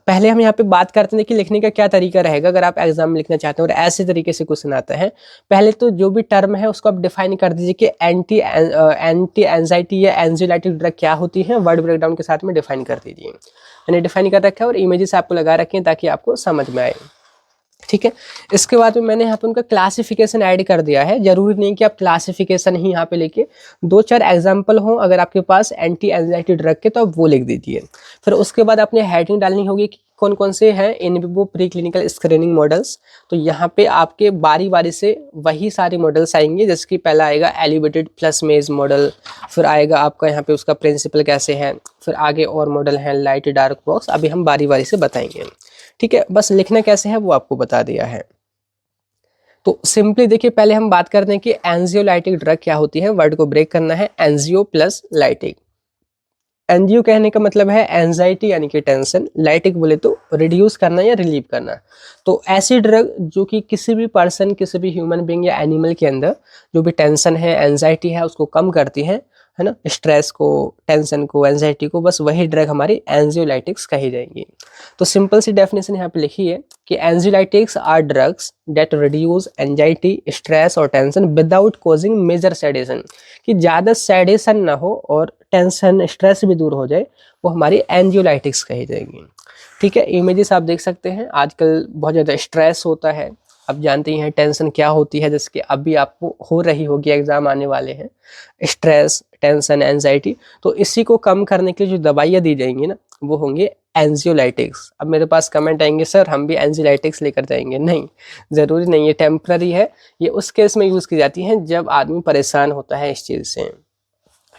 पहले हम यहाँ पे बात करते हैं कि लिखने का क्या तरीका रहेगा अगर आप एग्जाम में लिखना चाहते हैं और ऐसे तरीके से क्वेश्चन आता है। पहले तो जो भी टर्म है उसको आप डिफाइन कर दीजिए कि एंटी एंजाइटी या एंजियोलाइटिक ड्रग क्या होती है, वर्ड ब्रेकडाउन के साथ में डिफाइन कर दीजिए। मैंने डिफाइन कर रखा है और इमेजेस आपको लगा रखे हैं ताकि आपको समझ में आए। ठीक है, इसके बाद में मैंने यहाँ पे उनका क्लासिफिकेशन ऐड कर दिया है। जरूरी नहीं कि आप क्लासिफिकेशन ही यहाँ पे लेके 2-4 एग्जाम्पल हो अगर आपके पास एंटी एंजाइटी ड्रग के, तो आप वो लिख दीजिए। फिर उसके बाद आपने हेडिंग डालनी होगी कि कौन कौन से हैं इन vivo pre clinical screening models. तो यहाँ पे आपके बारी बारी से वही सारे मॉडल्स आएंगे, जैसे कि पहला आएगा एलिवेटेड प्लस मेज मॉडल, फिर आएगा आपका यहाँ पे उसका प्रिंसिपल कैसे है, फिर आगे और मॉडल हैं लाइट डार्क बॉक्स। अभी हम बारी बारी से बताएंगे। ठीक है, बस लिखना कैसे है वो आपको बता दिया है। तो सिंपली देखिए पहले हम बात करते हैं कि एंजियोलाइटिक ड्रग क्या होती है। वर्ड को ब्रेक करना है, एंजियो प्लस लाइटिक। एंजियो कहने का मतलब है एंजाइटी यानी कि टेंशन, लाइटिक बोले तो रिड्यूस करना या रिलीव करना। तो ऐसी ड्रग जो कि किसी भी पर्सन, किसी भी ह्यूमन बीइंग या एनिमल के अंदर जो भी टेंशन है, एंजाइटी है, उसको कम करती है ना, स्ट्रेस को, टेंशन को, एंजाइटी को, बस वही ड्रग हमारी एंजियोलाइटिक्स कही जाएंगी। तो सिंपल सी डेफिनेशन यहाँ पे लिखी है कि anxiolytics are drugs that reduce anxiety, stress और tension without causing major sedation. कि ज़्यादा सेडेशन ना हो और टेंशन स्ट्रेस भी दूर हो जाए, वो हमारी एंजियोलाइटिक्स कही जाएगी। ठीक है, इमेजेस आप देख सकते हैं, आजकल बहुत ज़्यादा स्ट्रेस होता है, आप जानते ही हैं टेंशन क्या होती है, जैसे कि अभी आपको हो रही होगी, एग्जाम आने वाले हैं, स्ट्रेस, टेंशन, एंजाइटी। तो इसी को कम करने के लिए जो दवाइयाँ दी जाएंगी ना, वो होंगे एंजियोलाइटिक्स। अब मेरे पास कमेंट आएंगे सर हम भी एंजियोलाइटिक्स लेकर जाएंगे, नहीं, ज़रूरी नहीं, ये टेम्पररी है, ये उस केस में यूज़ की जाती हैं जब आदमी परेशान होता है इस चीज़ से।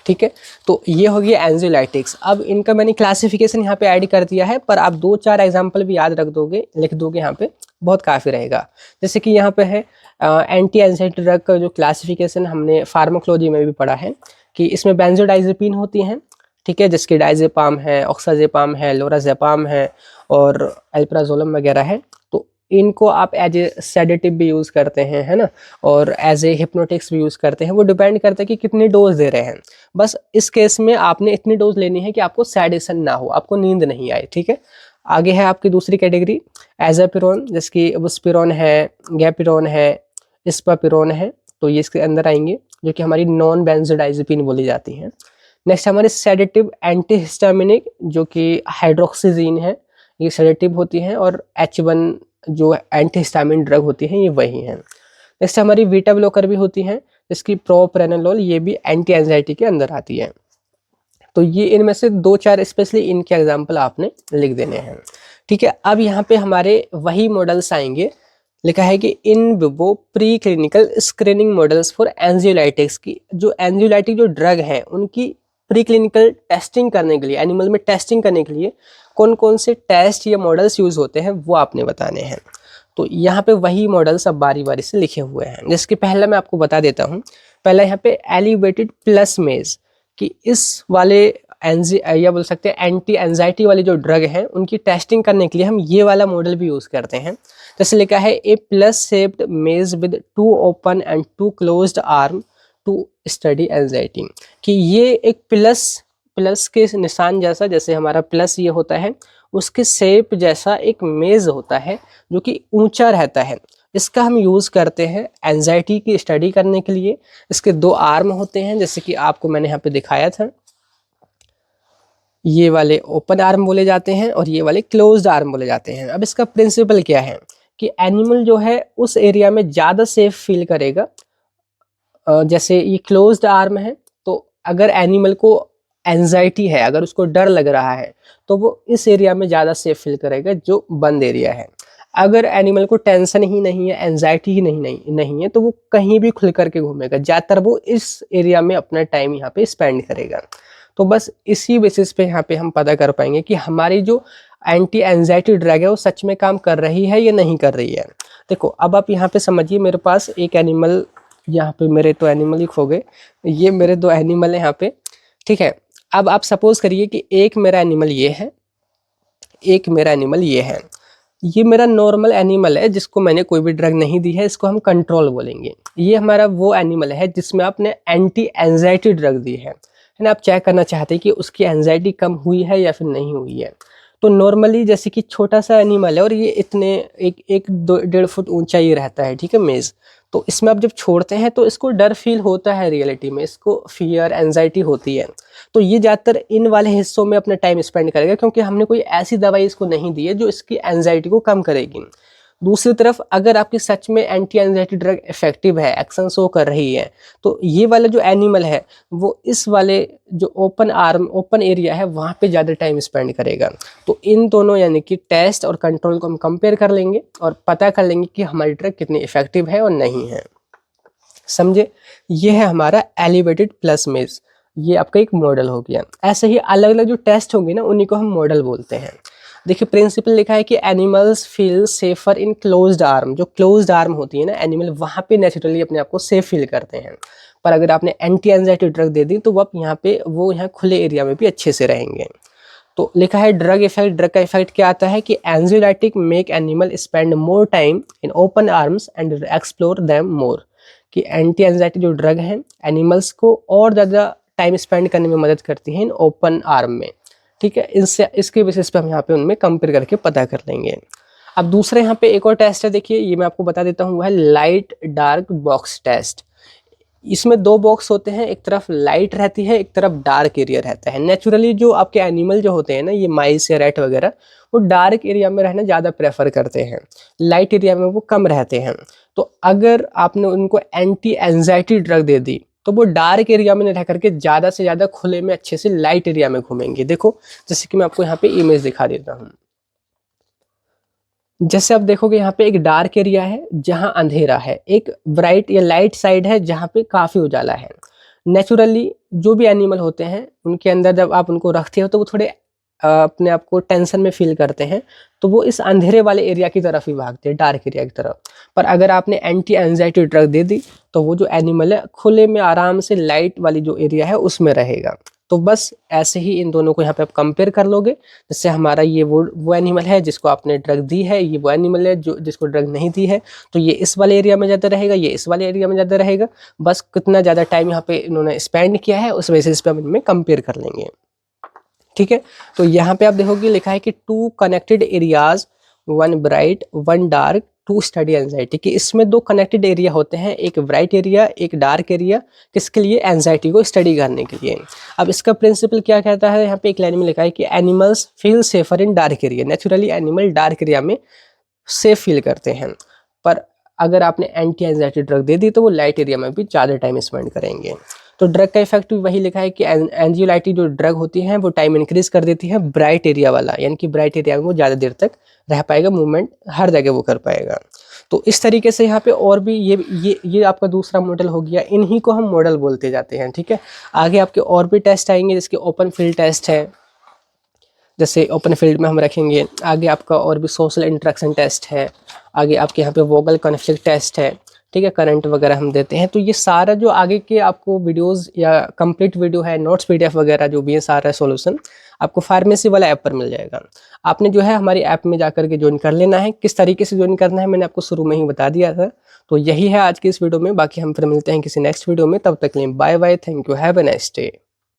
ठीक है, तो ये हो गया एंजियोलाइटिक्स। अब इनका मैंने क्लासिफिकेशन यहाँ पे ऐड कर दिया है, पर आप 2-4 एग्जाम्पल भी याद रख दोगे, लिख दोगे यहाँ पे, बहुत काफ़ी रहेगा। जैसे कि यहाँ पे है एंटी एंजाइटी ड्रग का जो क्लासिफिकेशन हमने फार्माकोलॉजी में भी पढ़ा है कि इसमें बेंजोडाइजेपिन होती हैं, ठीक है, जिसकी डाइजेपाम है, ऑक्साजेपाम है, लोराजेपाम है और अल्प्राजोलम वगैरह है। तो इनको आप एज ए सेडेटिव भी यूज़ करते हैं, है ना, और एज ए हिप्नोटिक्स भी यूज़ करते हैं। वो डिपेंड करता है कि कितनी डोज दे रहे हैं। बस इस केस में आपने इतनी डोज लेनी है कि आपको सैडिसन ना हो, आपको नींद नहीं आए। ठीक है, आगे है आपकी दूसरी कैटेगरी एजापिरोन, जिसकी बुस्पिरोन है, गैपिरोन है, इस्पापिरोन है, तो ये इसके अंदर आएंगे, जो कि हमारी नॉन बेंजोडाइजेपिन बोली जाती हैं। नेक्स्ट हमारे सेडेटिव एंटीहिस्टामिनिक, जो कि हाइड्रोक्सीजीन है, ये सेडेटिव होती हैं, और H1 जो एंटीहिस्टामिन ड्रग होती हैं ये वही हैं। नेक्स्ट हमारी बीटा ब्लॉकर भी होती हैं, जिसकी प्रोप्रेनोलोल, ये भी एंटी एंजाइटी के अंदर आती है। तो ये इनमें से 2-4 स्पेशली इनके एग्जाम्पल आपने लिख देने हैं। ठीक है, अब यहाँ पे हमारे वही मॉडल्स आएंगे, लिखा है कि in vivo pre clinical screening models for anxiolytics की, जो एंजियोलाइटिक जो ड्रग है उनकी प्री क्लिनिकल टेस्टिंग करने के लिए, एनिमल में टेस्टिंग करने के लिए कौन कौन से टेस्ट या मॉडल्स यूज़ होते हैं वो आपने बताने हैं। तो यहाँ पे वही मॉडल्स अब बारी बारी से लिखे हुए हैं, जिसके पहले मैं आपको बता देता हूँ। पहला यहाँ पे एलिवेटेड प्लस मेज, कि इस वाले या बोल सकते हैं एंटी एंजाइटी वाली जो ड्रग है उनकी टेस्टिंग करने के लिए हम ये वाला मॉडल भी यूज़ करते हैं। जैसे लिखा है a plus shaped maze with 2 open and 2 closed arm to study anxiety, कि ये एक प्लस के निशान जैसा, जैसे हमारा प्लस ये होता है, उसके शेप जैसा एक मेज होता है जो कि ऊंचा रहता है। इसका हम यूज़ करते हैं एंजाइटी की स्टडी करने के लिए। इसके 2 आर्म होते हैं, जैसे कि आपको मैंने यहाँ पे दिखाया था, ये वाले ओपन आर्म बोले जाते हैं और ये वाले क्लोज्ड आर्म बोले जाते हैं। अब इसका प्रिंसिपल क्या है कि एनिमल जो है उस एरिया में ज़्यादा सेफ फील करेगा। जैसे ये क्लोज्ड आर्म है, तो अगर एनिमल को एंजाइटी है, अगर उसको डर लग रहा है, तो वो इस एरिया में ज़्यादा सेफ फील करेगा जो बंद एरिया है। अगर एनिमल को टेंशन ही नहीं है, एंजाइटी ही नहीं है, तो वो कहीं भी खुल करके घूमेगा, ज़्यादातर वो इस एरिया में अपना टाइम यहाँ पे स्पेंड करेगा। तो बस इसी बेसिस पे यहाँ पे हम पता कर पाएंगे कि हमारी जो एंटी एंजाइटी ड्रग है वो सच में काम कर रही है या नहीं कर रही है। देखो अब आप यहाँ पे समझिए, मेरे पास एक एनिमल, यहाँ पे मेरे तो एनिमल ही खो गए, ये मेरे 2 एनिमल है यहाँ पे। ठीक है, अब आप सपोज करिए कि एक मेरा एनिमल ये है, एक मेरा एनिमल ये है। ये मेरा नॉर्मल एनिमल है जिसको मैंने कोई भी ड्रग नहीं दी है, इसको हम कंट्रोल बोलेंगे। ये हमारा वो एनिमल है जिसमें आपने एंटी एंजाइटी ड्रग दी है ना, आप चेक करना चाहते हैं कि उसकी एंजाइटी कम हुई है या फिर नहीं हुई है। तो नॉर्मली जैसे कि छोटा सा एनिमल है और ये इतने 1-1-1.5 फुट ऊंचा ही रहता है, ठीक है, मेज़। तो इसमें आप जब छोड़ते हैं तो इसको डर फील होता है, रियलिटी में इसको फियर एंजाइटी होती है। तो ये ज़्यादातर इन वाले हिस्सों में अपना टाइम स्पेंड करेगा, क्योंकि हमने कोई ऐसी दवाई इसको नहीं दी है जो इसकी एंजाइटी को कम करेगी। दूसरी तरफ अगर आपकी सच में एंटी एंजाइटी ड्रग इफेक्टिव है, एक्शन शो कर रही है, तो ये वाला जो एनिमल है वो इस वाले जो ओपन आर्म, ओपन एरिया है, वहाँ पे ज़्यादा टाइम स्पेंड करेगा। तो इन दोनों यानी कि टेस्ट और कंट्रोल को हम कंपेयर कर लेंगे और पता कर लेंगे कि हमारी ड्रग कितनी इफेक्टिव है और नहीं है। समझे, ये है हमारा एलिवेटेड प्लस मेज, ये आपका एक मॉडल हो गया। ऐसे ही अलग अलग जो टेस्ट होंगे ना, उन्हीं को हम मॉडल बोलते हैं। देखिए प्रिंसिपल लिखा है कि animals feel safer in closed arm, जो क्लोज्ड आर्म होती है ना एनिमल, वहाँ पे नेचुरली अपने आप को सेफ फील करते हैं। पर अगर आपने एंटी एंजाइटी ड्रग दे दी तो वो यहाँ खुले एरिया में भी अच्छे से रहेंगे। तो लिखा है ड्रग इफेक्ट, ड्रग का इफेक्ट क्या आता है कि anxiolytic make animal spend more time in open arms and explore them more, कि एंटी एंजाइटी जो ड्रग है एनिमल्स को और ज़्यादा टाइम स्पेंड करने में मदद करती है इन ओपन आर्म में। ठीक है, इससे इसके बेसिस पे हम यहाँ पे उनमें कंपेयर करके पता कर लेंगे। अब दूसरे यहाँ पे एक और टेस्ट है, देखिए ये मैं आपको बता देता हूँ, वो है लाइट डार्क बॉक्स टेस्ट। इसमें दो बॉक्स होते हैं, एक तरफ लाइट रहती है, एक तरफ डार्क एरिया रहता है। नेचुरली जो आपके एनिमल जो होते हैं ना, ये माइस या रैट वगैरह, वो डार्क एरिया में रहना ज़्यादा प्रेफर करते हैं, लाइट एरिया में वो कम रहते हैं। तो अगर आपने उनको एंटी एंजाइटी ड्रग दे दी तो वो डार्क एरिया में रह करके ज़्यादा से ज़्यादा खुले में अच्छे से लाइट एरिया में घूमेंगे। देखो जैसे कि मैं आपको यहाँ पे इमेज दिखा देता हूँ। जैसे आप देखोगे यहाँ पे एक डार्क एरिया है जहाँ अंधेरा है, एक ब्राइट या लाइट साइड है जहाँ पे काफ़ी उजाला है। नेचुरली जो भी एनिमल होते हैं उनके अंदर जब आप उनको रखते हो तो वो थोड़े अपने आप को टेंशन में फील करते हैं, तो वो इस अंधेरे वाले एरिया की तरफ ही भागते हैं, डार्क एरिया की तरफ। पर अगर आपने एंटी एंजाइटी ड्रग दे दी तो वो जो एनिमल है खुले में आराम से लाइट वाली जो एरिया है उसमें रहेगा। तो बस ऐसे ही इन दोनों को यहाँ पे आप कंपेयर कर लोगे। जैसे हमारा ये वो एनिमल है जिसको आपने ड्रग दी है, ये वो एनिमल है जो जिसको ड्रग नहीं दी है, तो ये इस वाले एरिया में ज़्यादा रहेगा, ये इस वाले एरिया में ज़्यादा रहेगा। बस कितना ज़्यादा टाइम यहाँ पे इन्होंने स्पेंड किया है उस बेसिस पे हम इनमें कंपेयर कर लेंगे। ठीक है, तो यहाँ पे आप देखोगे लिखा है कि 2 connected areas, 1 bright 1 dark to study anxiety, कि इसमें 2 कनेक्टेड एरिया होते हैं, एक ब्राइट एरिया एक डार्क एरिया, किसके लिए? एंजाइटी को स्टडी करने के लिए। अब इसका प्रिंसिपल क्या कहता है, यहाँ पे एक लाइन में लिखा है कि animals feel safer in dark area. Naturally animal dark area में सेफ फील करते हैं, पर अगर आपने एंटी एंजाइटी ड्रग दे दी तो वो लाइट एरिया में भी ज़्यादा टाइम स्पेंड करेंगे। तो ड्रग का इफेक्ट भी वही लिखा है कि एंजियोलाइटिक जो ड्रग होती है वो टाइम इंक्रीज कर देती है ब्राइट एरिया वाला, यानी कि ब्राइट एरिया में वो ज़्यादा देर तक रह पाएगा, मूवमेंट हर जगह वो कर पाएगा। तो इस तरीके से यहाँ पे और भी ये आपका दूसरा मॉडल हो गया, इन्हीं को हम मॉडल बोलते जाते हैं। ठीक है, आगे आपके और भी टेस्ट आएंगे जिसके ओपन फील्ड टेस्ट है, जैसे ओपन फील्ड में हम रखेंगे। आगे आपका और भी सोशल इंटरेक्शन टेस्ट है, आगे आपके यहाँ पे वोगल कॉन्फ्लिक्ट टेस्ट है। ठीक है, करंट वगैरह हम देते हैं। तो ये सारा जो आगे के आपको वीडियोस या कंप्लीट वीडियो है, नोट्स पीडीएफ वगैरह जो भी है, सारा सॉल्यूशन आपको फार्मेसी वाला ऐप पर मिल जाएगा। आपने जो है हमारी ऐप में जाकर के ज्वाइन कर लेना है। किस तरीके से ज्वाइन करना है मैंने आपको शुरू में ही बता दिया था। तो यही है आज की इस वीडियो में, बाकी हम फिर मिलते हैं किसी नेक्स्ट वीडियो में। तब तक के लिए bye bye, thank you, have a nice day.